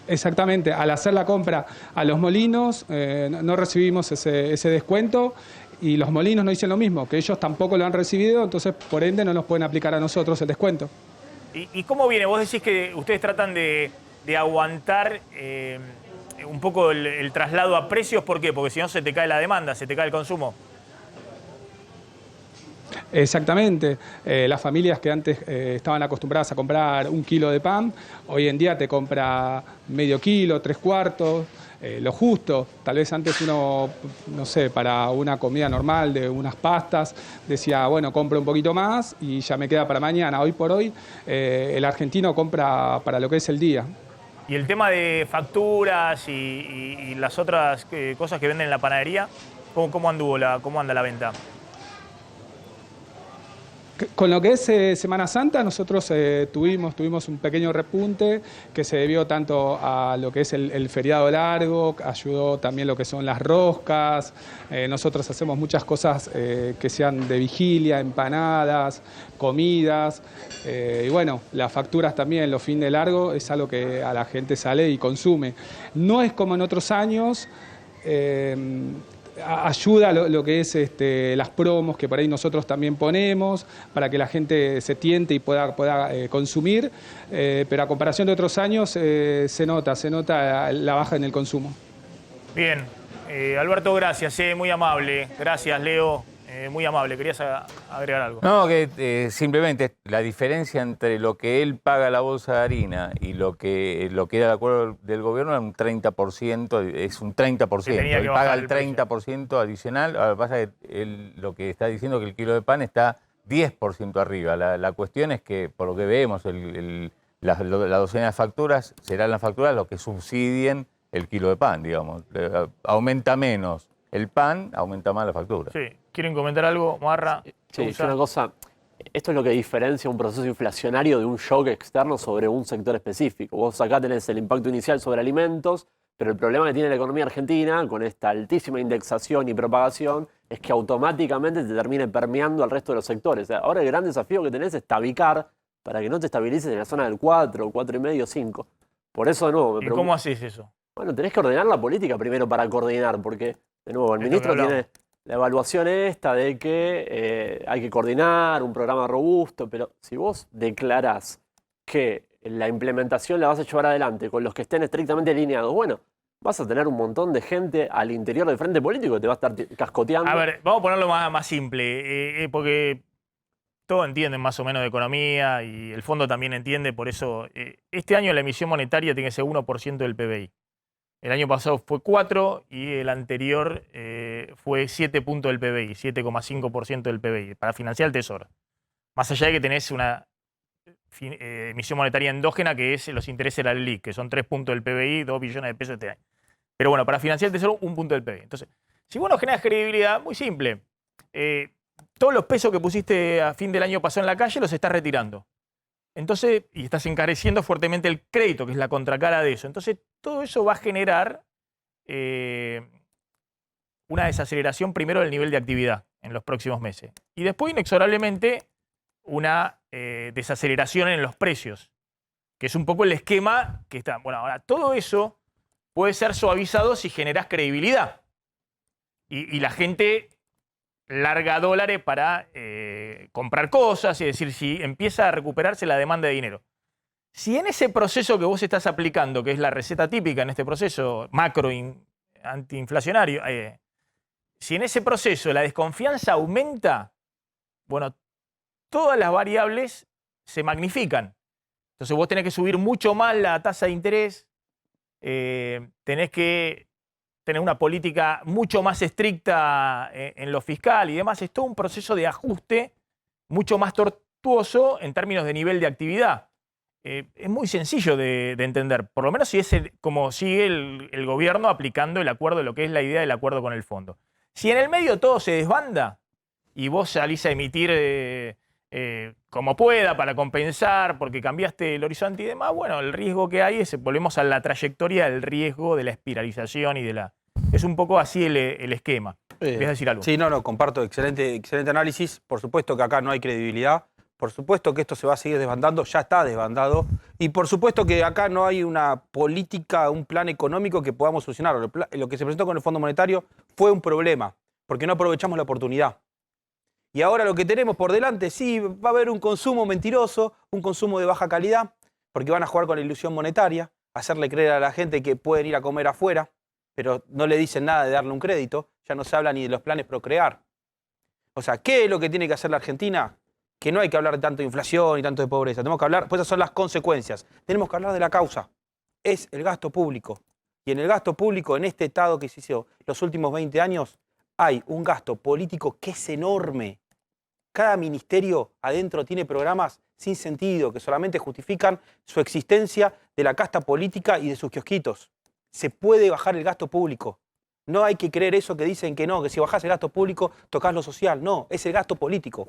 Exactamente, al hacer la compra a los molinos no recibimos ese descuento y los molinos nos dicen lo mismo, que ellos tampoco lo han recibido, entonces por ende no nos pueden aplicar a nosotros el descuento. ¿Y cómo viene? Vos decís que ustedes tratan de aguantar un poco el traslado a precios, ¿por qué? Porque si no se te cae la demanda, se te cae el consumo. Exactamente. Las familias que antes estaban acostumbradas a comprar 1 kilo de pan, hoy en día te compra medio kilo, 3/4, lo justo. Tal vez antes uno, no sé, para una comida normal de unas pastas, decía, bueno, compro un poquito más y ya me queda para mañana. Hoy por hoy el argentino compra para lo que es el día. Y el tema de facturas y las otras cosas que venden en la panadería, ¿cómo anda la venta? Con lo que es Semana Santa, nosotros tuvimos un pequeño repunte que se debió tanto a lo que es el feriado largo, ayudó también lo que son las roscas. Nosotros hacemos muchas cosas que sean de vigilia, empanadas, comidas. Y bueno, las facturas también, los fines de largo, es algo que a la gente sale y consume. No es como en otros años. Ayuda lo que es las promos que por ahí nosotros también ponemos para que la gente se tiente y pueda consumir, pero a comparación de otros años se nota la baja en el consumo. Bien, Alberto, gracias, muy amable. Gracias, Leo, muy amable. ¿Querías agregar algo? No, que simplemente la diferencia entre lo que él paga la bolsa de harina y lo que era el acuerdo del gobierno era un 30%, es un 30%. Él paga el 30% adicional. Ahora pasa que él lo que está diciendo es que el kilo de pan está 10% arriba. La cuestión es que, por lo que vemos, la docena de facturas serán las facturas lo que subsidien el kilo de pan, digamos. Aumenta menos el pan, aumenta más la factura. Sí. ¿Quieren comentar algo, Marra? Sí, una cosa. Esto es lo que diferencia un proceso inflacionario de un shock externo sobre un sector específico. Vos acá tenés el impacto inicial sobre alimentos, pero el problema que tiene la economía argentina con esta altísima indexación y propagación es que automáticamente te termine permeando al resto de los sectores. Ahora el gran desafío que tenés es tabicar para que no te estabilices en la zona del 4, 4,5, 5. Por eso, de nuevo... ¿Y cómo haces eso? Bueno, tenés que ordenar la política primero para coordinar, porque, de nuevo, el ministro tiene la evaluación esta de que hay que coordinar un programa robusto, pero si vos declarás que la implementación la vas a llevar adelante con los que estén estrictamente alineados, bueno, vas a tener un montón de gente al interior del frente político que te va a estar cascoteando. A ver, vamos a ponerlo más simple, porque todos entienden más o menos de economía y el fondo también entiende, por eso este año la emisión monetaria tiene que ser 1% del PBI. El año pasado fue 4 y el anterior fue 7 puntos del PBI, 7,5% del PBI, para financiar el Tesoro. Más allá de que tenés una emisión monetaria endógena, que es los intereses de la LELIQ, que son 3 puntos del PBI, 2 billones de pesos este año. Pero bueno, para financiar el Tesoro, 1 punto del PBI. Entonces, si vos no generas credibilidad, muy simple. Todos los pesos que pusiste a fin del año pasado en la calle los estás retirando. Entonces, y estás encareciendo fuertemente el crédito, que es la contracara de eso. Entonces, todo eso va a generar una desaceleración primero del nivel de actividad en los próximos meses. Y después, inexorablemente, una desaceleración en los precios, que es un poco el esquema que está. Bueno, ahora, todo eso puede ser suavizado si generás credibilidad. Y la gente larga dólares para comprar cosas, es decir, si empieza a recuperarse la demanda de dinero. Si en ese proceso que vos estás aplicando, que es la receta típica en este proceso macro antiinflacionario, si en ese proceso la desconfianza aumenta, bueno, todas las variables se magnifican. Entonces vos tenés que subir mucho más la tasa de interés, tenés que tener una política mucho más estricta en lo fiscal y demás. Es todo un proceso de ajuste mucho más tortuoso en términos de nivel de actividad. Es muy sencillo de entender, por lo menos si es como sigue el gobierno aplicando el acuerdo, lo que es la idea del acuerdo con el fondo. Si en el medio todo se desbanda y vos salís a emitir como pueda para compensar porque cambiaste el horizonte y demás, bueno, el riesgo que hay es, volvemos a la trayectoria del riesgo de la espiralización y de la... Es un poco así el esquema. ¿Quieres decir algo? Sí, no, comparto. Excelente análisis. Por supuesto que acá no hay credibilidad. Por supuesto que esto se va a seguir desbandando, ya está desbandado. Y por supuesto que acá no hay una política, un plan económico que podamos solucionar. Lo que se presentó con el Fondo Monetario fue un problema, porque no aprovechamos la oportunidad. Y ahora lo que tenemos por delante, sí, va a haber un consumo mentiroso, un consumo de baja calidad, porque van a jugar con la ilusión monetaria, hacerle creer a la gente que pueden ir a comer afuera, pero no le dicen nada de darle un crédito, ya no se habla ni de los planes Procrear. O sea, ¿qué es lo que tiene que hacer la Argentina? Que no hay que hablar tanto de inflación y tanto de pobreza, tenemos que hablar, pues esas son las consecuencias, tenemos que hablar de la causa, es el gasto público. Y en el gasto público, en este estado que se hizo los últimos 20 años, hay un gasto político que es enorme. Cada ministerio adentro tiene programas sin sentido, que solamente justifican su existencia de la casta política y de sus kiosquitos. Se puede bajar el gasto público. No hay que creer eso que dicen que no, que si bajás el gasto público tocas lo social. No, es el gasto político.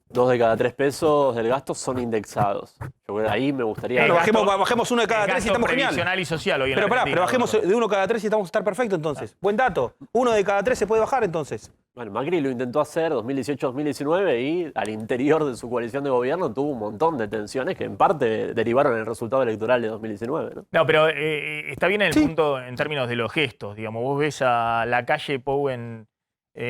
2 de cada 3 pesos del gasto son indexados. Yo creo que ahí me gustaría... Pero bajemos 1 de cada 3 y estamos genial. Previsional y social hoy en Pero pará, Argentina, pero bajemos de 1 cada 3 y estamos a estar perfecto entonces. Buen dato. 1 de cada 3 se puede bajar entonces. Bueno, Macri lo intentó hacer 2018-2019 y al interior de su coalición de gobierno tuvo un montón de tensiones que en parte derivaron en el resultado electoral de 2019. No, pero está bien el punto en términos de los gestos. Digamos, vos ves a Lacalle Pou en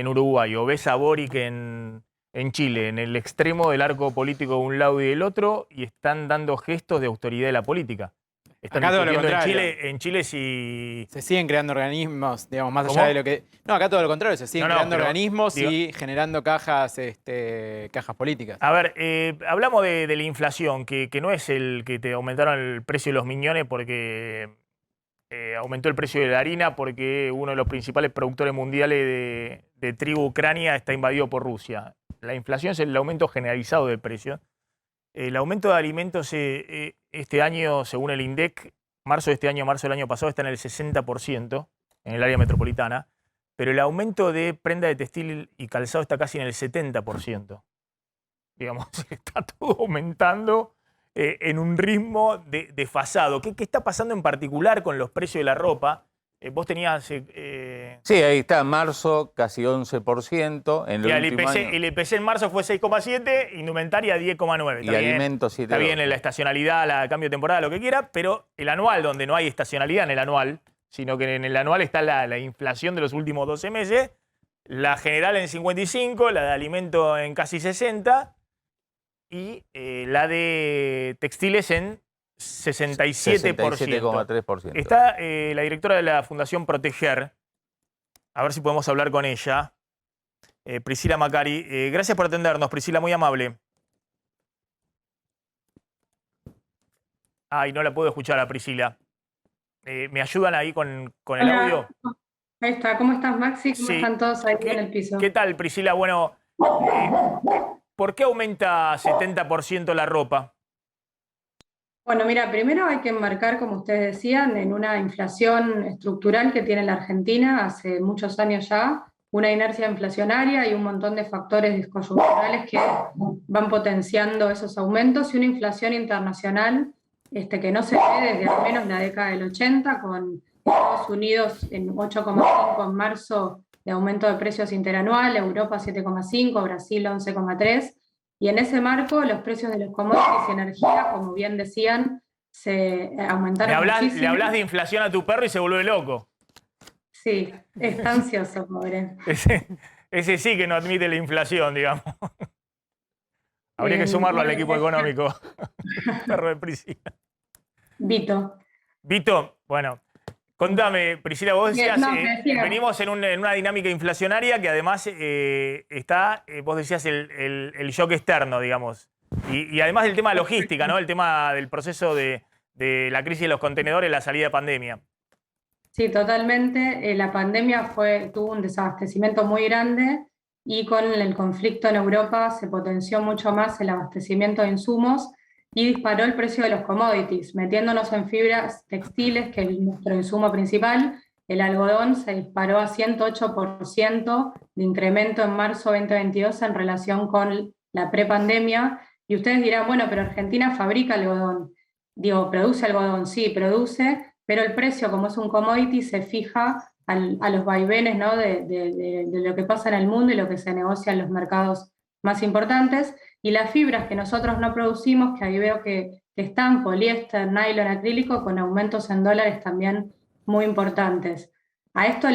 Uruguay o ves a Boric en Chile, en el extremo del arco político de un lado y del otro, y están dando gestos de autoridad de la política. Están acá todo lo discutiendo contrario. en Chile si... Se siguen creando organismos, digamos, más ¿Cómo? allá de lo que... No, acá todo lo contrario, se siguen creando pero, organismos digo, y generando cajas políticas. A ver, hablamos de la inflación, que no es el que te aumentaron el precio de los miñones porque aumentó el precio de la harina porque uno de los principales productores mundiales de trigo, Ucrania, está invadido por Rusia. La inflación es el aumento generalizado del precio. El aumento de alimentos este año, según el INDEC, marzo de este año, marzo del año pasado, está en el 60% en el área metropolitana, pero el aumento de prenda de textil y calzado está casi en el 70%. Digamos, está todo aumentando en un ritmo desfasado. ¿Qué está pasando en particular con los precios de la ropa? Vos tenías... Sí, ahí está, marzo casi 11%. En el último año. El IPC en marzo fue 6,7, indumentaria 10,9. Y alimentos 7,2. Está bien en la estacionalidad, la cambio de temporada, lo que quiera, pero el anual, donde no hay estacionalidad en el anual, sino que en el anual está la inflación de los últimos 12 meses, la general en 55, la de alimento en casi 60 y la de textiles en 67%. 67,3%. Está la directora de la Fundación Proteger. A ver si podemos hablar con ella. Priscila Macari. Gracias por atendernos, Priscila, muy amable. Ay, no la puedo escuchar a Priscila. ¿Me ayudan ahí con el audio? Ahí está. ¿Cómo estás, Maxi? ¿Cómo están todos ahí en el piso? ¿Qué tal, Priscila? Bueno, ¿por qué aumenta 70% la ropa? Bueno, mira, primero hay que enmarcar, como ustedes decían, en una inflación estructural que tiene la Argentina hace muchos años ya, una inercia inflacionaria y un montón de factores coyunturales que van potenciando esos aumentos y una inflación internacional que no se ve desde al menos la década del 80, con Estados Unidos en 8,5 en marzo de aumento de precios interanual, Europa 7,5, Brasil 11,3, y en ese marco los precios de los commodities y energía, como bien decían, se aumentaron muchísimo. Le hablas de inflación a tu perro y se vuelve loco. Sí, está ansioso, pobre. Ese sí que no admite la inflación, digamos. Habría que sumarlo al equipo económico. Perro de Priscila. Vito. Vito, bueno, contame, Priscila, vos decías, venimos en una dinámica inflacionaria que además está, vos decías, el shock externo, digamos. Y además del tema de logística, ¿no? El tema del proceso de la crisis de los contenedores, la salida de pandemia. Sí, totalmente. La pandemia tuvo un desabastecimiento muy grande y con el conflicto en Europa se potenció mucho más el abastecimiento de insumos y disparó el precio de los commodities, metiéndonos en fibras textiles, que es nuestro insumo principal. El algodón se disparó a 108% de incremento en marzo 2022 en relación con la prepandemia. Y ustedes dirán, bueno, pero Argentina fabrica algodón. Digo, ¿produce algodón? Sí, produce, pero el precio, como es un commodity, se fija a los vaivenes, ¿no? de lo que pasa en el mundo y lo que se negocia en los mercados más importantes. Y las fibras que nosotros no producimos, que ahí veo que están, poliéster, nylon, acrílico, con aumentos en dólares también muy importantes. A esto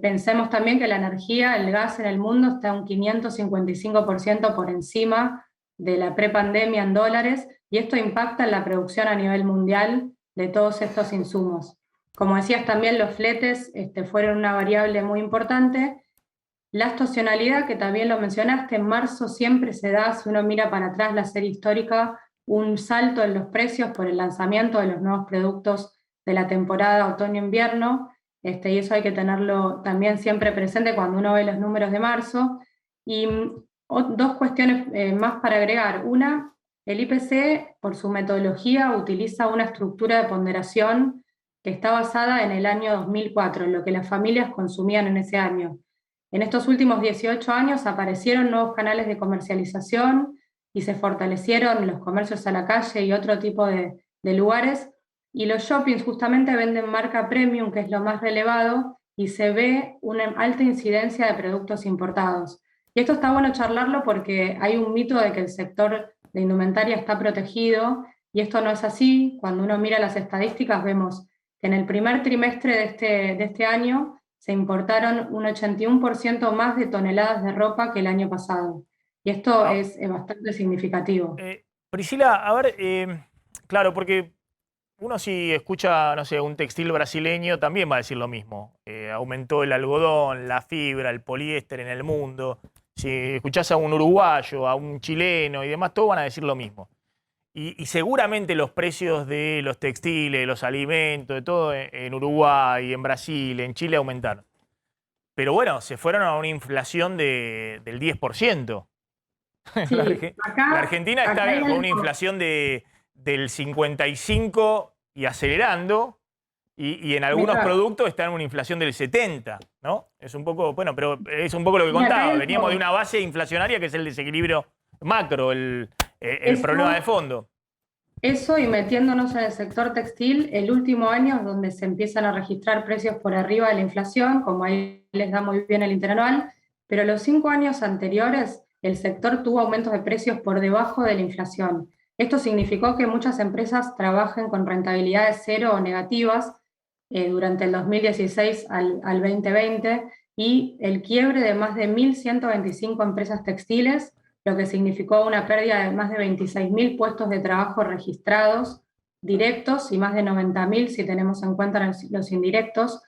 pensemos también que la energía, el gas en el mundo está un 555% por encima de la prepandemia en dólares, y esto impacta en la producción a nivel mundial de todos estos insumos. Como decías también, los fletes fueron una variable muy importante. La estacionalidad, que también lo mencionaste, en marzo siempre se da, si uno mira para atrás la serie histórica, un salto en los precios por el lanzamiento de los nuevos productos de la temporada otoño-invierno, y eso hay que tenerlo también siempre presente cuando uno ve los números de marzo. Y dos cuestiones más para agregar. Una, el IPC, por su metodología, utiliza una estructura de ponderación que está basada en el año 2004, en lo que las familias consumían en ese año. En estos últimos 18 años aparecieron nuevos canales de comercialización y se fortalecieron los comercios a la calle y otro tipo de lugares, y los shoppings justamente venden marca premium, que es lo más relevado, y se ve una alta incidencia de productos importados. Y esto está bueno charlarlo porque hay un mito de que el sector de indumentaria está protegido, y esto no es así. Cuando uno mira las estadísticas vemos que en el primer trimestre de este año se importaron un 81% más de toneladas de ropa que el año pasado. Y esto es bastante significativo. Priscila, a ver, claro, porque uno si escucha, no sé, un textil brasileño también va a decir lo mismo. Aumentó el algodón, la fibra, el poliéster en el mundo. Si escuchás a un uruguayo, a un chileno y demás, todos van a decir lo mismo. Y seguramente los precios de los textiles, los alimentos, de todo en Uruguay, en Brasil, en Chile aumentaron. Pero bueno, se fueron a una inflación del 10%. Sí, la Argentina está con una inflación del 55% y acelerando, y en algunos productos está en una inflación del 70%, ¿no? Es un poco, bueno, pero es un poco lo que contaba. Veníamos de una base inflacionaria que es el desequilibrio macro, el problema de fondo. Eso, y metiéndonos en el sector textil, el último año es donde se empiezan a registrar precios por arriba de la inflación, como ahí les da muy bien el interanual, pero los 5 años anteriores el sector tuvo aumentos de precios por debajo de la inflación. Esto significó que muchas empresas trabajen con rentabilidades cero o negativas durante el 2016 al 2020, y el quiebre de más de 1.125 empresas textiles, lo que significó una pérdida de más de 26.000 puestos de trabajo registrados directos y más de 90.000 si tenemos en cuenta los indirectos,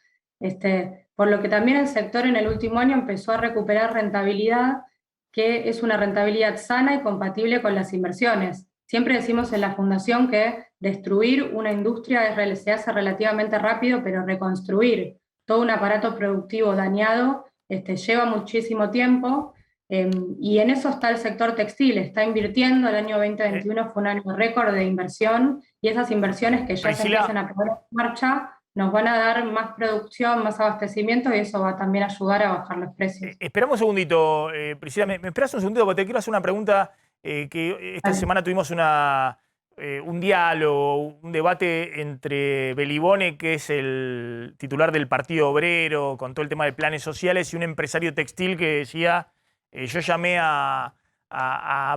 por lo que también el sector en el último año empezó a recuperar rentabilidad, que es una rentabilidad sana y compatible con las inversiones. Siempre decimos en la Fundación que destruir una industria se hace relativamente rápido, pero reconstruir todo un aparato productivo dañado lleva muchísimo tiempo, y en eso está el sector textil, está invirtiendo. El año 2021 fue un año récord de inversión, y esas inversiones que ya se empiezan a poner en marcha nos van a dar más producción, más abastecimiento, y eso va a también ayudar a bajar los precios. Esperamos un segundito, Priscila, ¿me esperas un segundito? Porque te quiero hacer una pregunta que esta semana tuvimos un diálogo, un debate entre Belibone, que es el titular del Partido Obrero, con todo el tema de planes sociales, y un empresario textil que decía, yo llamé a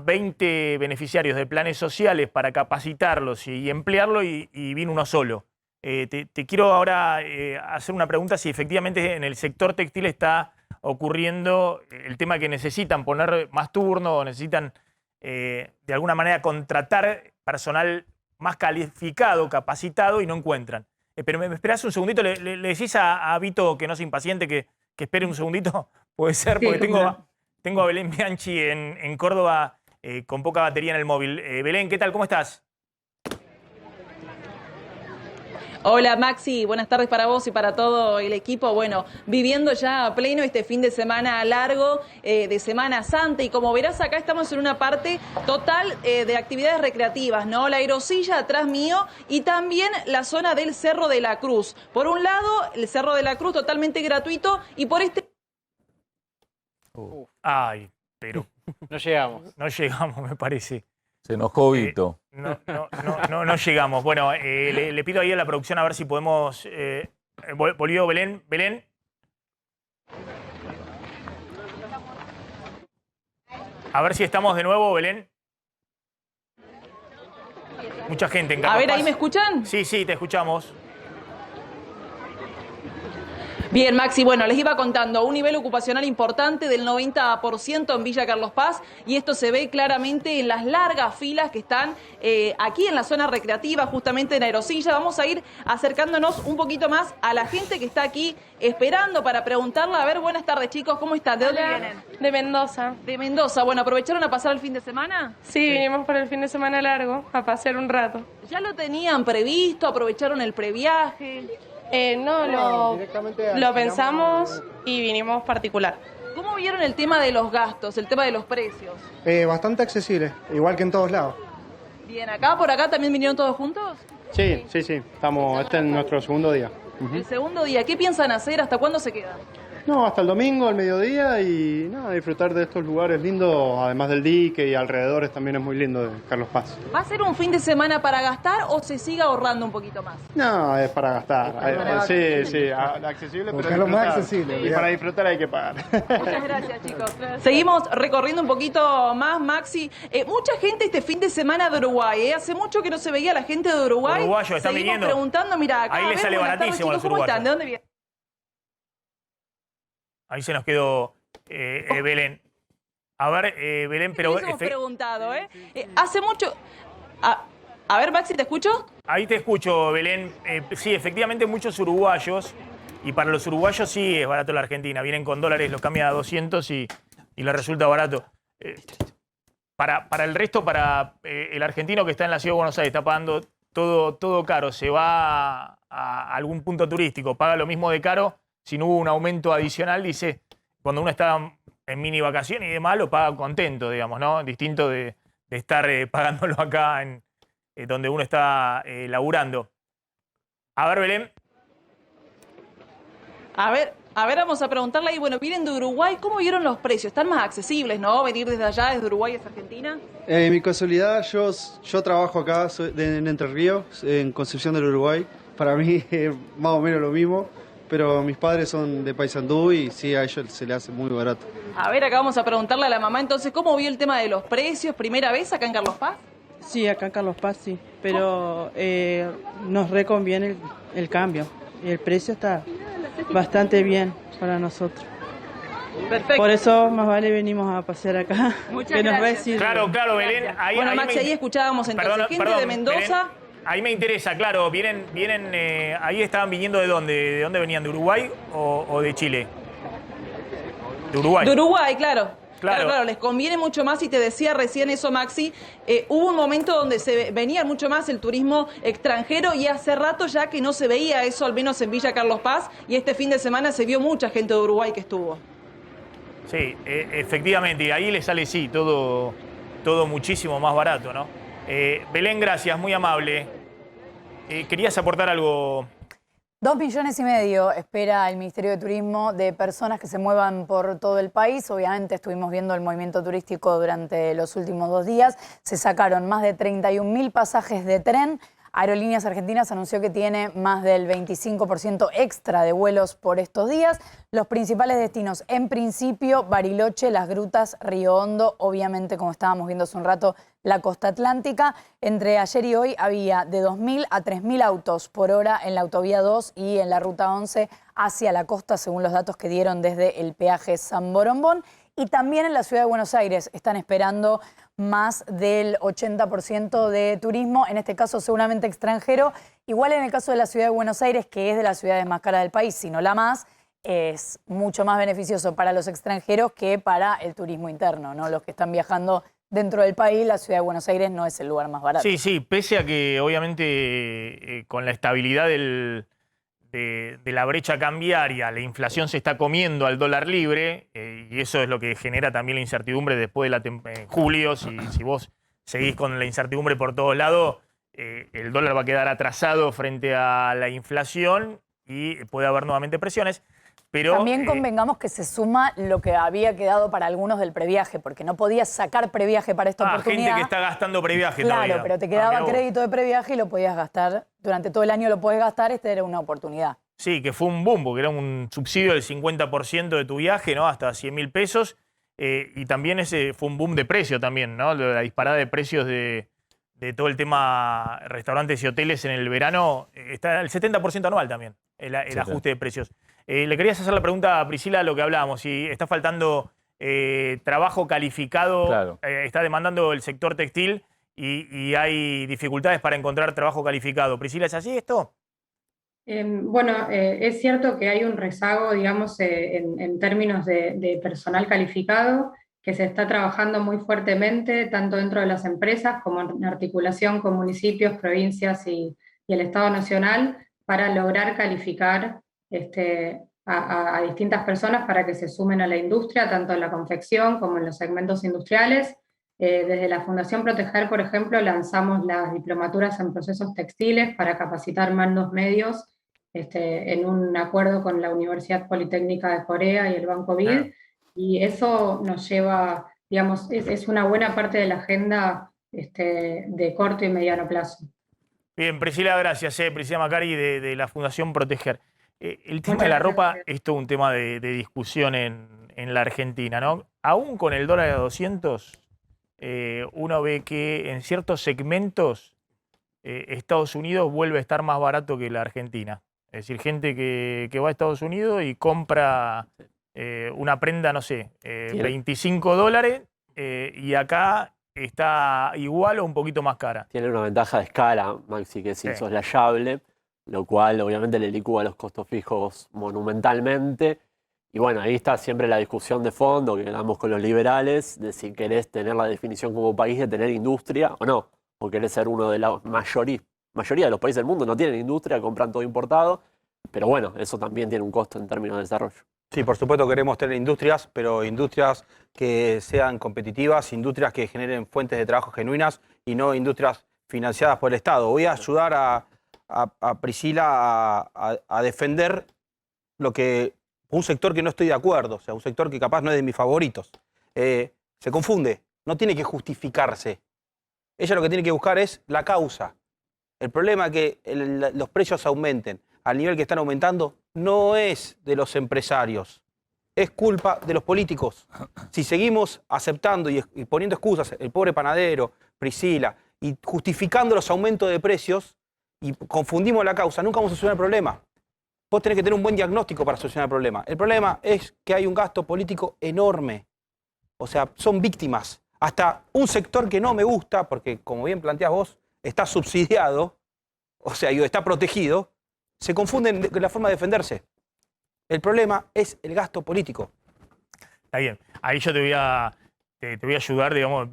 20 beneficiarios de planes sociales para capacitarlos y emplearlo, y vino uno solo. Te quiero ahora hacer una pregunta, si efectivamente en el sector textil está ocurriendo el tema que necesitan poner más turno, o necesitan de alguna manera contratar personal más calificado, capacitado, y no encuentran. Pero me esperás un segundito, ¿le decís a Vito que no se impaciente, que espere un segundito? Puede ser, porque tengo a Belén Bianchi en Córdoba con poca batería en el móvil. Belén, ¿qué tal? ¿Cómo estás? Hola Maxi, buenas tardes para vos y para todo el equipo. Bueno, viviendo ya a pleno este fin de semana largo de Semana Santa, y como verás acá estamos en una parte total de actividades recreativas, ¿no? La aerosilla atrás mío, y también la zona del Cerro de la Cruz. Por un lado, el Cerro de la Cruz totalmente gratuito, y por este... Ay, pero... No llegamos. No llegamos, me parece. Se enojó Vito. No llegamos. Bueno, le pido ahí a la producción a ver si podemos... volvió Belén. Belén. A ver si estamos de nuevo, Belén. Mucha gente en Carlos A ver, ¿ahí Paz. me escuchan? Sí, te escuchamos. Bien, Maxi, bueno, les iba contando, un nivel ocupacional importante del 90% en Villa Carlos Paz, y esto se ve claramente en las largas filas que están aquí en la zona recreativa, justamente en Aerosilla. Vamos a ir acercándonos un poquito más a la gente que está aquí esperando para preguntarle. A ver, buenas tardes, chicos, ¿cómo están? ¿De dónde vienen? De Mendoza. De Mendoza. Bueno, ¿aprovecharon a pasar el fin de semana? Sí, vinimos para el fin de semana largo, a pasear un rato. ¿Ya lo tenían previsto? ¿Aprovecharon el previaje? Lo pensamos y vinimos particular. ¿Cómo vieron el tema de los gastos, el tema de los precios? Bastante accesible, igual que en todos lados. Bien, por acá también vinieron todos juntos. Sí. Estamos, este es nuestro segundo día. El segundo día, ¿qué piensan hacer? ¿Hasta cuándo se quedan? No, hasta el domingo, al mediodía, y nada, disfrutar de estos lugares lindos, además del dique y alrededores también es muy lindo de Carlos Paz. ¿Va a ser un fin de semana para gastar o se sigue ahorrando un poquito más? No, es para gastar. Sí, accesible, pero lo más disfrutar. accesible. Y para disfrutar hay que pagar. Muchas gracias, chicos. Seguimos recorriendo un poquito más, Maxi. Mucha gente este fin de semana de Uruguay. Hace mucho que no se veía la gente de Uruguay. Uruguayos están Seguimos viniendo. preguntando, mira, acá. Ahí les sale baratísimo a los ¿Cómo uruguayos. están? ¿De dónde vienen? Ahí se nos quedó Belén. A ver, Belén, pero... Hemos preguntado, hace mucho... A ver, Maxi, ¿te escucho? Ahí te escucho, Belén. Sí, efectivamente muchos uruguayos, y para los uruguayos sí es barato la Argentina. Vienen con dólares, los cambian a 200 y les resulta barato. Para el resto, para el argentino que está en la Ciudad de Buenos Aires, está pagando todo caro, se va a algún punto turístico, paga lo mismo de caro. Si no hubo un aumento adicional, dice, cuando uno está en mini vacaciones y demás, lo paga contento, digamos, ¿no? Distinto de estar pagándolo acá en donde uno está laburando. A ver, Belén. A ver, vamos a preguntarle ahí, bueno, vienen de Uruguay, ¿cómo vieron los precios? ¿Están más accesibles, no? Venir desde allá, desde Uruguay hasta Argentina. Mi casualidad, yo trabajo acá en Entre Ríos, en Concepción del Uruguay. Para mí es más o menos lo mismo. Pero mis padres son de Paysandú y sí, a ellos se le hace muy barato. A ver, acá vamos a preguntarle a la mamá, entonces, ¿cómo vio el tema de los precios? ¿Primera vez acá en Carlos Paz? Sí, acá en Carlos Paz sí, pero nos reconviene el cambio. El precio está bastante bien para nosotros. Perfecto. Por eso más vale venimos a pasear acá. Muchas gracias. Claro, Belén. Bueno, Maxi, ahí escuchábamos entonces gente de Mendoza. Belén, Ahí me interesa, claro, ahí estaban viniendo ¿de dónde? ¿De dónde venían? ¿De Uruguay o de Chile? De Uruguay. De Uruguay, claro. Claro. Claro, les conviene mucho más, y te decía recién eso, Maxi, hubo un momento donde se venía mucho más el turismo extranjero y hace rato ya que no se veía eso, al menos en Villa Carlos Paz, y este fin de semana se vio mucha gente de Uruguay que estuvo. Sí, efectivamente, ahí le sale todo muchísimo más barato, ¿no? Belén, gracias, muy amable. ¿Querías aportar algo? 2,5 millones espera el Ministerio de Turismo de personas que se muevan por todo el país. Obviamente estuvimos viendo el movimiento turístico durante los últimos 2 días. Se sacaron más de 31.000 pasajes de tren. Aerolíneas Argentinas anunció que tiene más del 25% extra de vuelos por estos días. Los principales destinos, en principio, Bariloche, Las Grutas, Río Hondo, obviamente, como estábamos viendo hace un rato, la costa atlántica. Entre ayer y hoy había de 2.000 a 3.000 autos por hora en la autovía 2 y en la ruta 11 hacia la costa, según los datos que dieron desde el peaje San Borombón. Y también en la ciudad de Buenos Aires están esperando más del 80% de turismo, en este caso seguramente extranjero. Igual en el caso de la ciudad de Buenos Aires, que es de las ciudades más caras del país, si no la más, es mucho más beneficioso para los extranjeros que para el turismo interno, ¿no? Los que están viajando dentro del país, la ciudad de Buenos Aires no es el lugar más barato. Sí, pese a que obviamente con la estabilidad de la brecha cambiaria, la inflación se está comiendo al dólar libre, y eso es lo que genera también la incertidumbre después de julio. Si vos seguís con la incertidumbre por todos lados, el dólar va a quedar atrasado frente a la inflación y puede haber nuevamente presiones. Pero, también convengamos que se suma lo que había quedado para algunos del previaje, porque no podías sacar previaje para esta oportunidad. Gente que está gastando previaje claro, todavía. Pero te quedaba crédito de previaje y lo podías gastar. Durante todo el año lo podés gastar, esta era una oportunidad. Sí, que fue un boom, porque era un subsidio del 50% de tu viaje, ¿no? Hasta 100.000 pesos. Y también ese fue un boom de precio también, ¿no? La disparada de precios de todo el tema restaurantes y hoteles en el verano. Está el 70% anual también, el ajuste de precios. Le querías hacer la pregunta a Priscila, lo que hablábamos, si está faltando trabajo calificado, Claro. Está demandando el sector textil y hay dificultades para encontrar trabajo calificado. Priscila, ¿es así esto? Bueno, es cierto que hay un rezago, digamos, en términos de personal calificado, que se está trabajando muy fuertemente, tanto dentro de las empresas como en articulación con municipios, provincias y el Estado Nacional, para lograr calificar a distintas personas para que se sumen a la industria, tanto en la confección como en los segmentos industriales. Desde la Fundación Proteger, por ejemplo, lanzamos las diplomaturas en procesos textiles para capacitar mandos medios en un acuerdo con la Universidad Politécnica de Corea y el Banco BID, y eso nos lleva, digamos, es una buena parte de la agenda de corto y mediano plazo. Bien, Priscila, gracias. Priscila Macari de la Fundación Proteger. El tema de la ropa es todo un tema de discusión en la Argentina, ¿no? Aún con el dólar a 200, uno ve que en ciertos segmentos Estados Unidos vuelve a estar más barato que la Argentina. Es decir, gente que va a Estados Unidos y compra una prenda, no sé, $25, y acá está igual o un poquito más cara. Tiene una ventaja de escala, Maxi, que es insoslayable, lo cual obviamente le licúa los costos fijos monumentalmente. Y bueno, ahí está siempre la discusión de fondo que damos con los liberales, de si querés tener la definición como país de tener industria o no, o querés ser uno de la mayoría de los países del mundo no tienen industria, compran todo importado, pero bueno, eso también tiene un costo en términos de desarrollo. Sí, por supuesto queremos tener industrias, pero industrias que sean competitivas, industrias que generen fuentes de trabajo genuinas y no industrias financiadas por el Estado. Voy a ayudar a Priscila a defender un sector que no estoy de acuerdo, o sea, un sector que capaz no es de mis favoritos. Se confunde, no tiene que justificarse. Ella lo que tiene que buscar es la causa. El problema es que los precios aumenten al nivel que están aumentando no es de los empresarios, es culpa de los políticos. Si seguimos aceptando y poniendo excusas, el pobre panadero, Priscila, y justificando los aumentos de precios y confundimos la causa, nunca vamos a solucionar el problema. Vos tenés que tener un buen diagnóstico para solucionar el problema. El problema es que hay un gasto político enorme. O sea, son víctimas. Hasta un sector que no me gusta, porque como bien planteás vos, está subsidiado, o sea, y está protegido, se confunden con la forma de defenderse. El problema es el gasto político. Está bien. Ahí yo te voy a ayudar, digamos,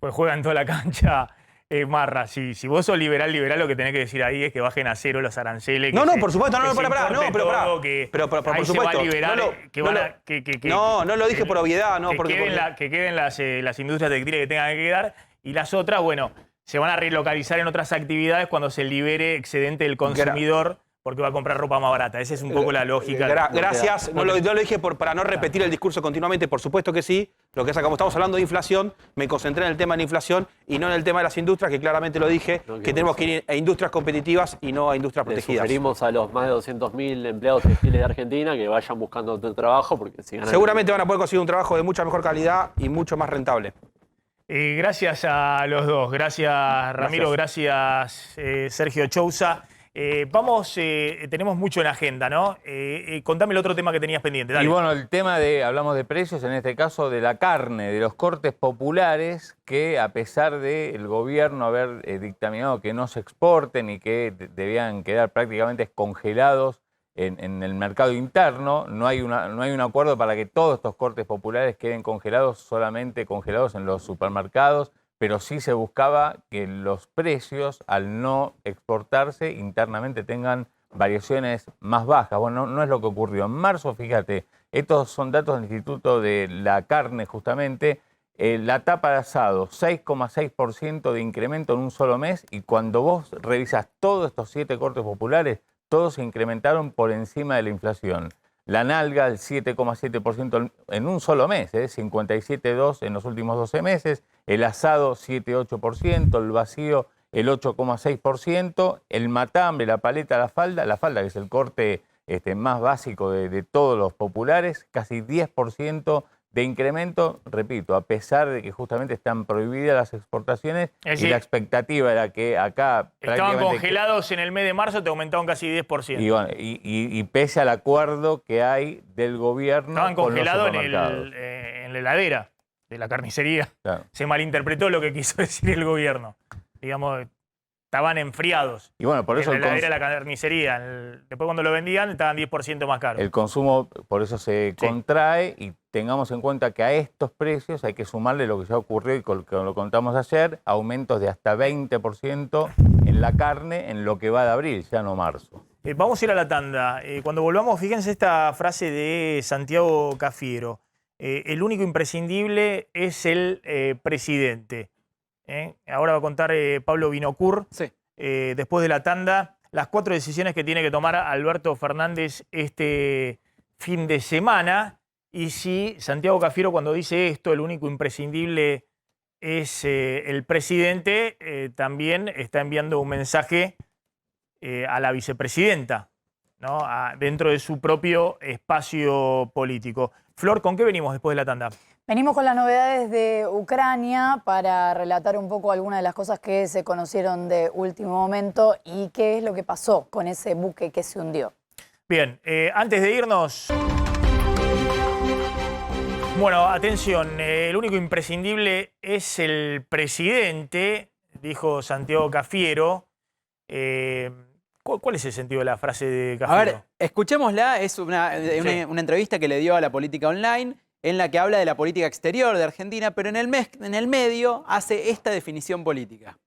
pues juegan toda la cancha. Marra, si vos sos liberal, lo que tenés que decir ahí es que bajen a cero los aranceles. No, por supuesto, no, por supuesto. No lo dije por obviedad, no, que queden las industrias textiles que tengan que quedar, y las otras, bueno, se van a relocalizar en otras actividades cuando se libere excedente del consumidor, porque va a comprar ropa más barata. Esa es un poco la lógica. Gracias. No lo dije para no repetir el discurso continuamente. Por supuesto que sí. Lo que es, como estamos hablando de inflación, me concentré en el tema de la inflación y no en el tema de las industrias, que claramente lo dije, que tenemos que ir a industrias competitivas y no a industrias protegidas. Sugerimos a los más de 200.000 empleados textiles de Argentina que vayan buscando otro trabajo, porque si ganan... Seguramente van a poder conseguir un trabajo de mucha mejor calidad y mucho más rentable. Gracias a los dos. Gracias, Ramiro. Gracias, Sergio Chousa. Tenemos mucho en agenda, ¿no? Contame el otro tema que tenías pendiente. Dale. Y bueno, el tema hablamos de precios, en este caso de la carne, de los cortes populares, que a pesar del gobierno haber dictaminado que no se exporten y que debían quedar prácticamente congelados en el mercado interno, no hay un acuerdo para que todos estos cortes populares queden congelados, solamente congelados en los supermercados, pero sí se buscaba que los precios, al no exportarse, internamente tengan variaciones más bajas. Bueno, no es lo que ocurrió. En marzo, fíjate, estos son datos del Instituto de la Carne, justamente, la tapa de asado, 6,6% de incremento en un solo mes, y cuando vos revisas todos estos 7 cortes populares, todos se incrementaron por encima de la inflación. La nalga, el 7,7% en un solo mes, 57,2% en los últimos 12 meses. El asado, 7,8%. El vacío, el 8,6%. El matambre, la paleta, la falda, que es el corte más básico de todos los populares, casi 10% de incremento, repito, a pesar de que justamente están prohibidas las exportaciones, y la expectativa era que acá... Estaban congelados en el mes de marzo, te aumentaron casi 10%. Y, bueno, y pese al acuerdo que hay del gobierno... Estaban congelados en la heladera de la carnicería. Claro. Se malinterpretó lo que quiso decir el gobierno. Digamos, estaban enfriados. Y bueno, por eso en la heladera de la carnicería. Después cuando lo vendían estaban 10% más caros. El consumo por eso se contrae, y tengamos en cuenta que a estos precios hay que sumarle lo que ya ocurrió y que lo contamos ayer, aumentos de hasta 20% en la carne en lo que va de abril, ya no marzo. Vamos a ir a la tanda. Cuando volvamos, fíjense esta frase de Santiago Cafiero. El único imprescindible es el presidente. Ahora va a contar Pablo Vinocur, después de la tanda, las 4 decisiones que tiene que tomar Alberto Fernández este fin de semana. Y si Santiago Cafiero, cuando dice esto, el único imprescindible es el presidente, también está enviando un mensaje a la vicepresidenta, ¿no? Dentro de su propio espacio político. Flor, ¿con qué venimos después de la tanda? Venimos con las novedades de Ucrania para relatar un poco algunas de las cosas que se conocieron de último momento y qué es lo que pasó con ese buque que se hundió. Bien, antes de irnos... Bueno, atención, el único imprescindible es el presidente, dijo Santiago Cafiero. ¿Cuál es el sentido de la frase de Cafiero? A ver, escuchémosla, es una entrevista que le dio a La Política Online, en la que habla de la política exterior de Argentina, pero en el medio hace esta definición política.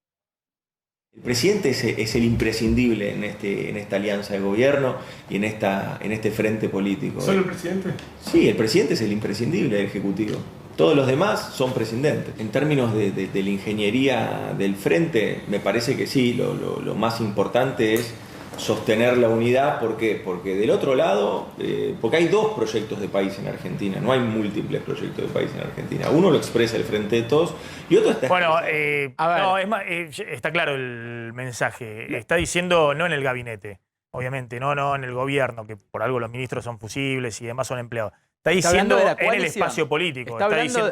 El presidente es el imprescindible en esta alianza de gobierno y en este frente político. ¿Solo el presidente? Sí, el presidente es el imprescindible del Ejecutivo. Todos los demás son presidentes. En términos de la ingeniería del frente, me parece que sí, lo más importante es sostener la unidad. ¿Por qué? Porque del otro lado, porque hay 2 proyectos de país en Argentina, no hay múltiples proyectos de país en Argentina. Uno lo expresa el Frente de Todos y otro está... Bueno, no, es más, está claro el mensaje. Está diciendo no en el gabinete, obviamente, no en el gobierno, que por algo los ministros son fusibles y demás son empleados. Está diciendo en el espacio político.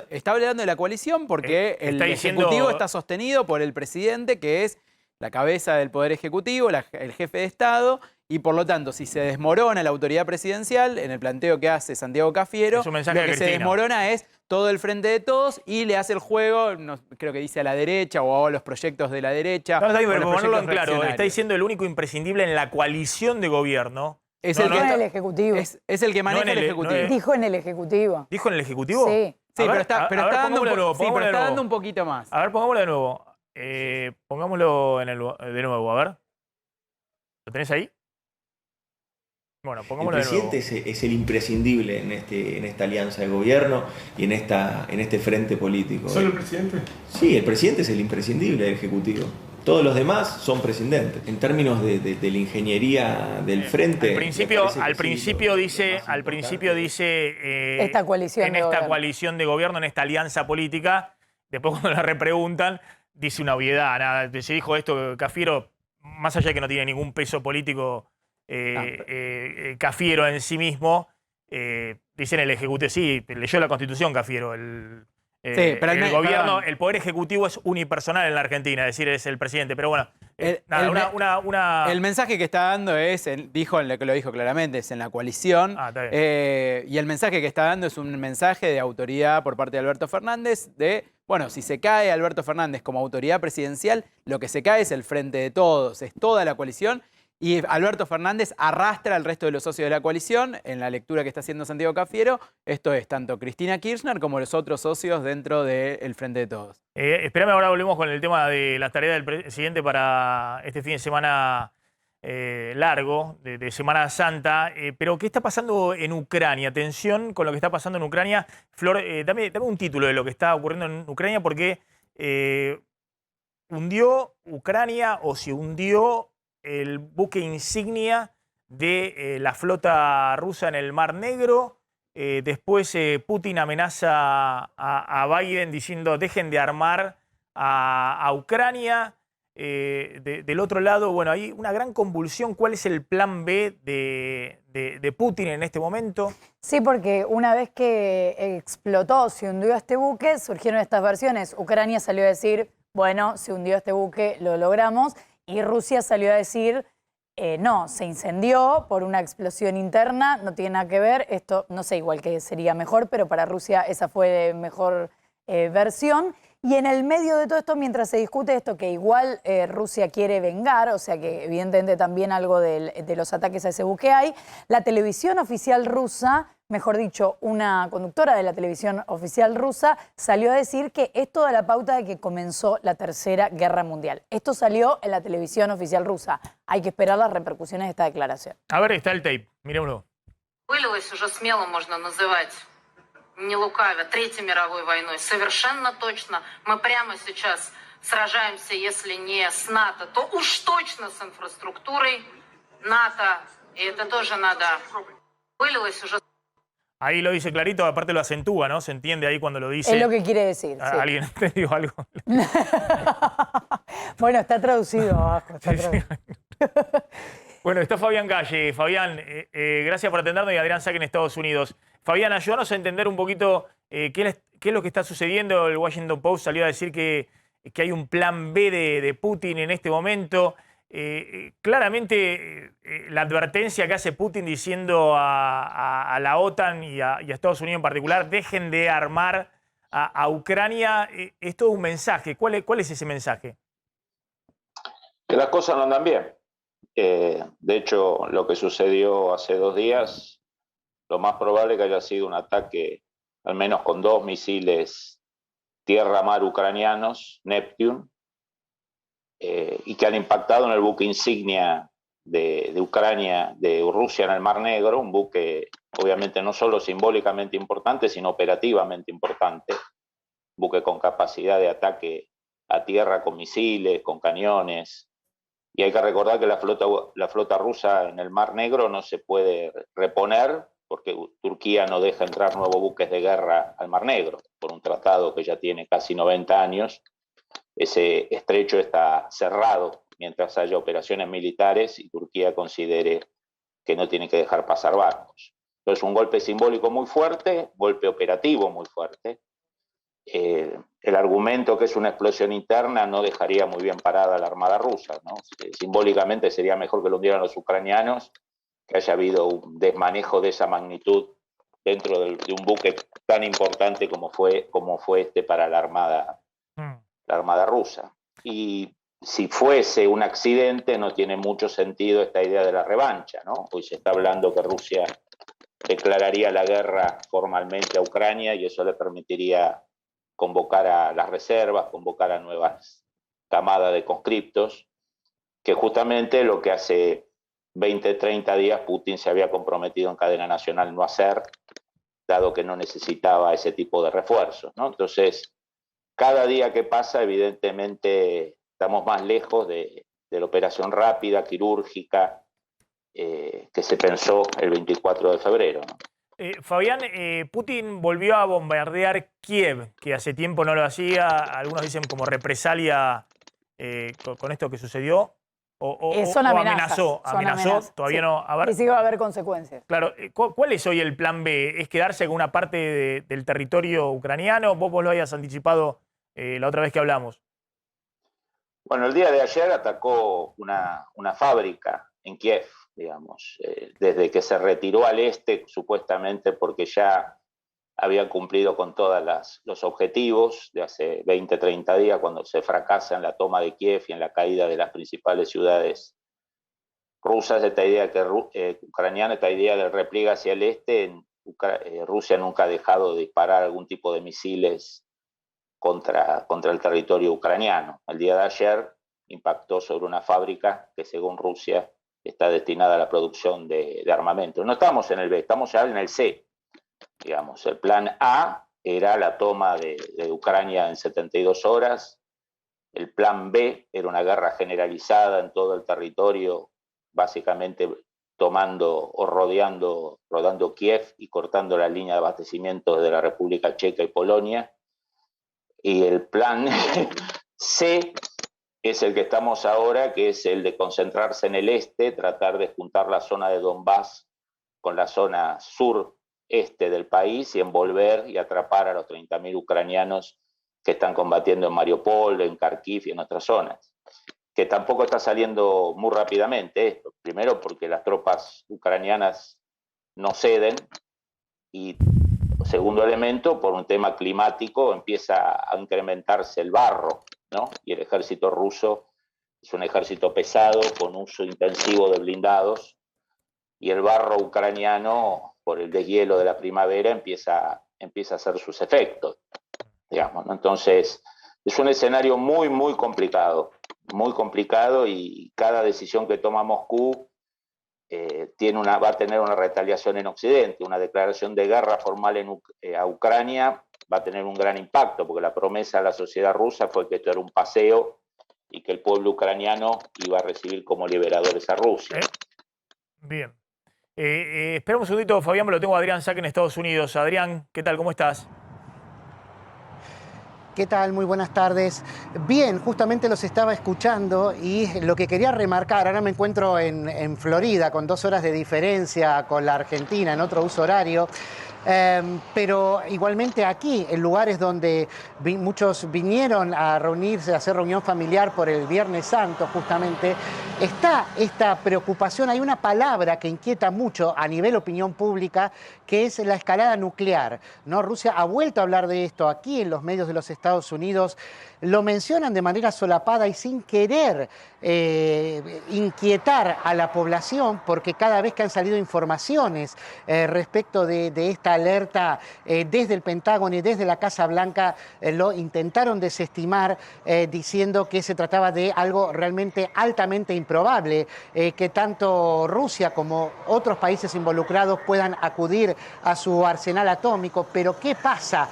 Está hablando de la coalición porque el Ejecutivo está sostenido por el presidente, que es la cabeza del Poder Ejecutivo, el jefe de Estado, y por lo tanto, si se desmorona la autoridad presidencial, en el planteo que hace Santiago Cafiero, Es un mensaje lo de que se Cristina. desmorona es todo el frente de todos y le hace el juego, creo que dice a la derecha o a los proyectos de la derecha. No, está bien, o pero los para ponerlo en proyectos claro, está reaccionarios. diciendo el único imprescindible en la coalición de gobierno. Es No, el no, que está- el Ejecutivo. Es el que maneja No en el el- Ejecutivo. no es- Dijo en el Ejecutivo. ¿Dijo en el Ejecutivo? Sí. Sí, A ver, pero está, a ver, dando, pongámoslo de nuevo, sí, pero pongámoslo de está nuevo. dando un poquito más. A ver, pongámoslo de nuevo. Pongámoslo de nuevo, a ver. ¿Lo tenés ahí? Bueno, El pongámoslo de nuevo. presidente es el imprescindible en esta alianza de gobierno y en este frente político. ¿Solo el presidente? Sí, el presidente es el imprescindible del Ejecutivo. Todos los demás son prescindentes. En términos de la ingeniería del frente. Al principio dice Esta coalición en de esta gobierno. coalición de gobierno, en esta alianza política. Después cuando la repreguntan, dice una obviedad. Nada, se dijo esto, Cafiero, más allá de que no tiene ningún peso político Cafiero en sí mismo, dice en el Ejecutivo, sí, leyó la Constitución Cafiero, pero el gobierno, el poder ejecutivo es unipersonal en la Argentina, es decir, es el presidente. Pero bueno, El mensaje que está dando es, dijo lo que lo dijo claramente, es en la coalición. Está bien. Y el mensaje que está dando es un mensaje de autoridad por parte de Alberto Fernández de, bueno, si se cae Alberto Fernández como autoridad presidencial, lo que se cae es el frente de todos, es toda la coalición. Y Alberto Fernández arrastra al resto de los socios de la coalición, en la lectura que está haciendo Santiago Cafiero. Esto es tanto Cristina Kirchner como los otros socios dentro del Frente de Todos. Espérame, ahora volvemos con el tema de las tareas del presidente para este fin de semana largo, de Semana Santa. Pero, ¿qué está pasando en Ucrania? Atención con lo que está pasando en Ucrania. Flor, dame un título de lo que está ocurriendo en Ucrania, porque hundió Ucrania o se hundió el buque insignia de la flota rusa en el Mar Negro. Después Putin amenaza a Biden diciendo dejen de armar a Ucrania. Del otro lado, bueno, hay una gran convulsión. ¿Cuál es el plan B de Putin en este momento? Sí, porque una vez que explotó, se hundió este buque, surgieron estas versiones. Ucrania salió a decir, bueno, se hundió este buque, lo logramos. Y Rusia salió a decir, no, se incendió por una explosión interna, no tiene nada que ver. Esto, no sé, igual que sería mejor, pero para Rusia esa fue mejor versión. Y en el medio de todo esto, mientras se discute esto, que igual Rusia quiere vengar, o sea que evidentemente también algo de los ataques a ese buque hay, la televisión oficial rusa, mejor dicho, una conductora de la televisión oficial rusa, salió a decir que es toda la pauta de que comenzó la Tercera Guerra Mundial. Esto salió en la televisión oficial rusa. Hay que esperar las repercusiones de esta declaración. A ver, está el tape, mirémoslo. Вылилось уже смело можно называть, не лукавя, Третьей мировой войной. Совершенно точно. Мы прямо сейчас сражаемся, если не с НАТО, то уж точно с инфраструктурой НАТО. И это тоже надо. Vылилось уже. Ahí lo dice clarito, aparte lo acentúa, ¿no? Se entiende ahí cuando lo dice. Es lo que quiere decir, sí. ¿Alguien entendió algo? Bueno, está traducido abajo. Está traducido. Bueno, está Fabián Calle. Fabián, gracias por atendernos, y Adrián Saque en Estados Unidos. Fabián, ayúdanos a entender un poquito qué es lo que está sucediendo. El Washington Post salió a decir que hay un plan B de Putin en este momento. Claramente la advertencia que hace Putin diciendo a la OTAN y a Estados Unidos en particular, dejen de armar a Ucrania, es todo un mensaje. ¿Cuál es ese mensaje? Que las cosas no andan bien. De hecho, lo que sucedió hace 2 días, lo más probable es que haya sido un ataque, al menos con 2 misiles tierra-mar ucranianos, Neptune, y que han impactado en el buque insignia de Ucrania, de Rusia en el Mar Negro, un buque obviamente no solo simbólicamente importante, sino operativamente importante, un buque con capacidad de ataque a tierra con misiles, con cañones. Y hay que recordar que la flota rusa en el Mar Negro no se puede reponer porque Turquía no deja entrar nuevos buques de guerra al Mar Negro, por un tratado que ya tiene casi 90 años. Ese estrecho está cerrado mientras haya operaciones militares y Turquía considere que no tiene que dejar pasar barcos. Entonces, un golpe simbólico muy fuerte, golpe operativo muy fuerte. el argumento que es una explosión interna no dejaría muy bien parada a la Armada rusa, ¿no? Simbólicamente sería mejor que lo hundieran los ucranianos, que haya habido un desmanejo de esa magnitud dentro de un buque tan importante como fue este para la Armada rusa. Y si fuese un accidente, no tiene mucho sentido esta idea de la revancha, ¿no? Hoy se está hablando que Rusia declararía la guerra formalmente a Ucrania y eso le permitiría convocar a las reservas, convocar a nuevas camadas de conscriptos, que justamente lo que hace 20, 30 días Putin se había comprometido en cadena nacional no hacer, dado que no necesitaba ese tipo de refuerzos, ¿no? Entonces, cada día que pasa, evidentemente, estamos más lejos de la operación rápida, quirúrgica, que se pensó el 24 de febrero, ¿no? Fabián, Putin volvió a bombardear Kiev, que hace tiempo no lo hacía, algunos dicen como represalia con esto que sucedió, son amenazas. amenazó, todavía sí. no. A ver, y sí que va a haber consecuencias. Claro, ¿cuál es hoy el plan B? ¿Es quedarse con una parte del territorio ucraniano? Vos lo habías anticipado la otra vez que hablamos. Bueno, el día de ayer atacó una fábrica en Kiev, digamos, desde que se retiró al este, supuestamente porque ya habían cumplido con todos los objetivos de hace 20, 30 días, cuando se fracasa en la toma de Kiev y en la caída de las principales ciudades rusas, esta idea ucraniana, esta idea del repliegue hacia el este. Rusia nunca ha dejado de disparar algún tipo de misiles contra el territorio ucraniano. El día de ayer impactó sobre una fábrica que, según Rusia, está destinada a la producción de armamento. No estamos en el B, estamos ya en el C. Digamos, el plan A era la toma de Ucrania en 72 horas. El plan B era una guerra generalizada en todo el territorio, básicamente tomando o rodando Kiev y cortando la línea de abastecimiento de la República Checa y Polonia. Y el plan C es el que estamos ahora, que es el de concentrarse en el este, tratar de juntar la zona de Donbass con la zona sureste del país y envolver y atrapar a los 30.000 ucranianos que están combatiendo en Mariupol, en Kharkiv y en otras zonas. Que tampoco está saliendo muy rápidamente esto. Primero porque las tropas ucranianas no ceden y, segundo elemento, por un tema climático empieza a incrementarse el barro, ¿no? Y el ejército ruso es un ejército pesado con uso intensivo de blindados y el barro ucraniano, por el deshielo de la primavera, empieza a hacer sus efectos, digamos, ¿no? Entonces, es un escenario muy, muy complicado y cada decisión que toma Moscú va a tener una retaliación en Occidente. Una declaración de guerra formal a Ucrania va a tener un gran impacto, porque la promesa a la sociedad rusa fue que esto era un paseo y que el pueblo ucraniano iba a recibir como liberadores a Rusia. Bien. Espera un segundito, Fabián, me lo tengo a Adrián Saque en Estados Unidos. Adrián, ¿qué tal? ¿Cómo estás? ¿Qué tal? Muy buenas tardes. Bien, justamente los estaba escuchando y lo que quería remarcar, ahora me encuentro en Florida con 2 horas de diferencia con la Argentina en otro uso horario, pero igualmente aquí, en lugares donde muchos vinieron a reunirse, a hacer reunión familiar por el Viernes Santo justamente, está esta preocupación. Hay una palabra que inquieta mucho a nivel opinión pública, que es la escalada nuclear, ¿no? Rusia ha vuelto a hablar de esto aquí en los medios de los Estados Unidos, lo mencionan de manera solapada y sin querer inquietar a la población, porque cada vez que han salido informaciones respecto de esta alerta desde el Pentágono y desde la Casa Blanca, lo intentaron desestimar diciendo que se trataba de algo realmente altamente improbable, que tanto Rusia como otros países involucrados puedan acudir a su arsenal atómico. Pero ¿qué pasa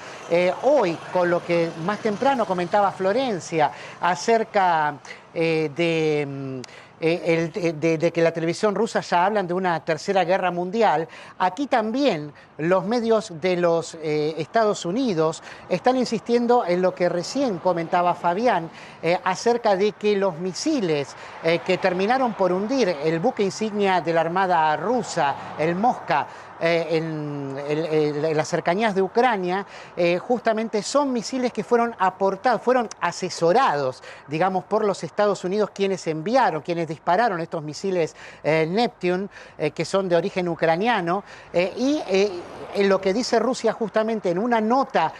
hoy con lo que más temprano comentaba Florencia acerca de de que la televisión rusa ya hablan de una tercera guerra mundial, aquí también los medios de los Estados Unidos están insistiendo en lo que recién comentaba Fabián, acerca de que los misiles que terminaron por hundir el buque insignia de la Armada rusa, el Mosca, en las cercanías de Ucrania, justamente son misiles que fueron aportados, fueron asesorados, digamos, por los Estados Unidos, quienes dispararon estos misiles Neptune, que son de origen ucraniano, y en lo que dice Rusia justamente en una nota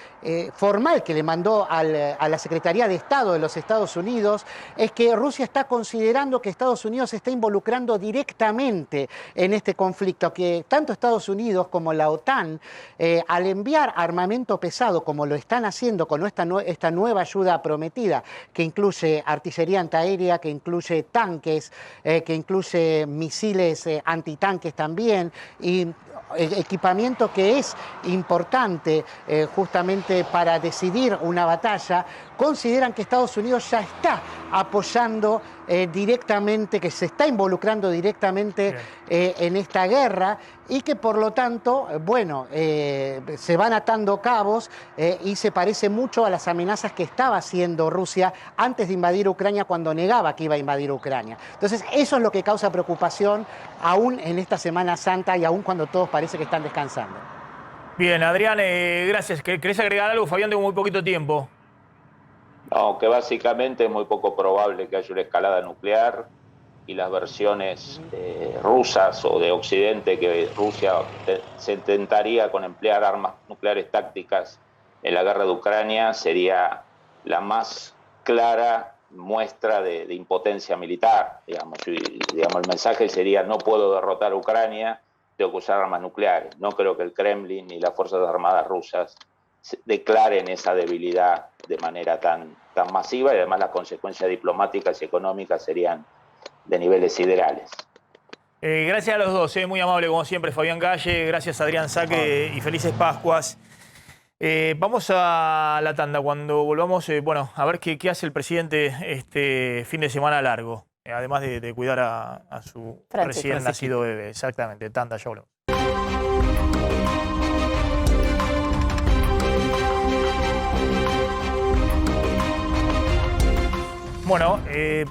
formal que le mandó a la Secretaría de Estado de los Estados Unidos, es que Rusia está considerando que Estados Unidos se está involucrando directamente en este conflicto, que tanto Estados Unidos como la OTAN, al enviar armamento pesado, como lo están haciendo con esta nueva ayuda prometida, que incluye artillería antiaérea, que incluye tanques, que incluye misiles antitanques también, y equipamiento que es importante justamente para decidir una batalla, consideran que Estados Unidos ya está apoyando directamente, que se está involucrando directamente en esta guerra, y que por lo tanto, bueno, se van atando cabos y se parece mucho a las amenazas que estaba haciendo Rusia antes de invadir Ucrania, cuando negaba que iba a invadir Ucrania. Entonces, eso es lo que causa preocupación aún en esta Semana Santa y aún cuando todos parece que están descansando. Bien, Adrián, gracias. ¿Querés agregar algo, Fabián? Tengo muy poquito tiempo. No, que básicamente es muy poco probable que haya una escalada nuclear, y las versiones rusas o de Occidente, que Rusia se intentaría con emplear armas nucleares tácticas en la guerra de Ucrania, sería la más clara muestra de impotencia militar. Digamos, el mensaje sería: no puedo derrotar a Ucrania, tengo que usar armas nucleares. No creo que el Kremlin ni las Fuerzas Armadas rusas declaren esa debilidad de manera tan masiva, y además las consecuencias diplomáticas y económicas serían de niveles siderales. Gracias a los dos, muy amable como siempre, Fabián Galle, gracias Adrián Saque y felices Pascuas. Vamos a la tanda. Cuando volvamos, bueno, a ver qué hace el presidente este fin de semana largo, además de cuidar a su recién nacido bebé. Exactamente, tanda, ya volvemos. Bueno,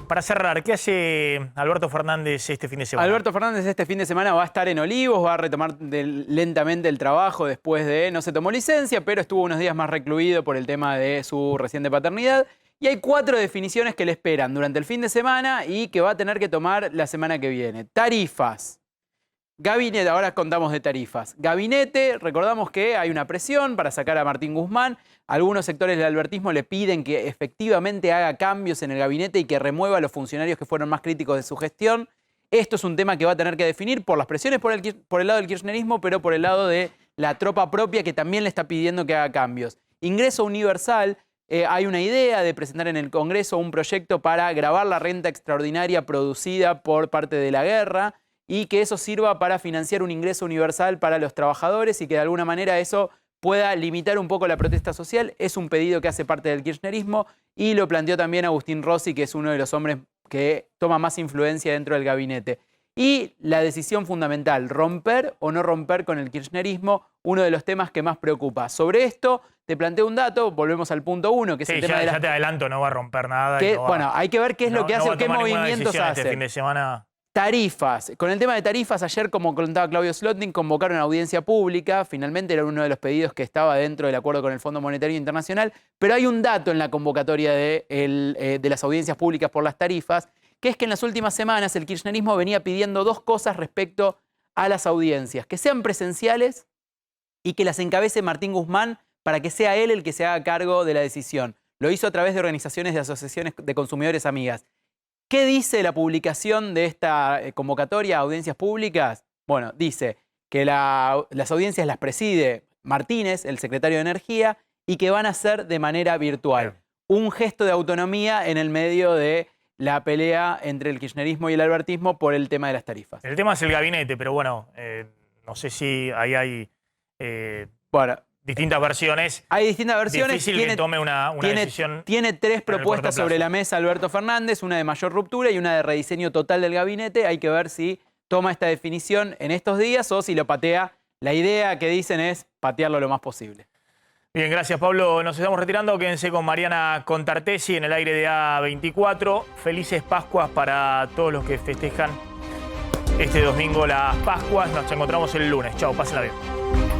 para cerrar, ¿qué hace Alberto Fernández este fin de semana? Alberto Fernández este fin de semana va a estar en Olivos, va a retomar lentamente el trabajo después de, no se tomó licencia, pero estuvo unos días más recluido por el tema de su reciente paternidad. Y hay 4 definiciones que le esperan durante el fin de semana y que va a tener que tomar la semana que viene. Tarifas. Gabinete, ahora contamos de tarifas. Gabinete, recordamos que hay una presión para sacar a Martín Guzmán. Algunos sectores del albertismo le piden que efectivamente haga cambios en el gabinete y que remueva a los funcionarios que fueron más críticos de su gestión. Esto es un tema que va a tener que definir por las presiones por el lado del kirchnerismo, pero por el lado de la tropa propia, que también le está pidiendo que haga cambios. Ingreso universal. Hay una idea de presentar en el Congreso un proyecto para gravar la renta extraordinaria producida por parte de la guerra, y que eso sirva para financiar un ingreso universal para los trabajadores, y que de alguna manera eso pueda limitar un poco la protesta social. Es un pedido que hace parte del kirchnerismo y lo planteó también Agustín Rossi, que es uno de los hombres que toma más influencia dentro del gabinete. Y la decisión fundamental, romper o no romper con el kirchnerismo, uno de los temas que más preocupa. Sobre esto te planteo un dato, volvemos al punto 1, que es el tema de ya te adelanto, no va a romper nada. Bueno, hay que ver qué es lo que hace, qué movimientos hace. Este fin de semana. Tarifas. Con el tema de tarifas, ayer, como contaba Claudio Slotnick, convocaron a audiencia pública. Finalmente era uno de los pedidos que estaba dentro del acuerdo con el Fondo Monetario Internacional. Pero hay un dato en la convocatoria de las audiencias públicas por las tarifas, que es que en las últimas semanas el kirchnerismo venía pidiendo 2 cosas respecto a las audiencias: que sean presenciales y que las encabece Martín Guzmán, para que sea él el que se haga cargo de la decisión. Lo hizo a través de organizaciones de asociaciones de consumidores amigas. ¿Qué dice la publicación de esta convocatoria a audiencias públicas? Bueno, dice que las audiencias las preside Martínez, el secretario de Energía, y que van a ser de manera virtual. Un gesto de autonomía en el medio de la pelea entre el kirchnerismo y el albertismo por el tema de las tarifas. El tema es el gabinete, pero bueno, no sé si ahí hay... Bueno, distintas versiones. Hay distintas versiones. Difícil que tome una decisión. Tiene 3 propuestas corto sobre plazo. la mesa Alberto Fernández, una de mayor ruptura y una de rediseño total del gabinete. Hay que ver si toma esta definición en estos días o si lo patea. La idea que dicen es patearlo lo más posible. Bien, gracias Pablo. Nos estamos retirando. Quédense con Mariana Contartesi en el aire de A24. Felices Pascuas para todos los que festejan este domingo las Pascuas. Nos encontramos el lunes. Chao, pásenla bien.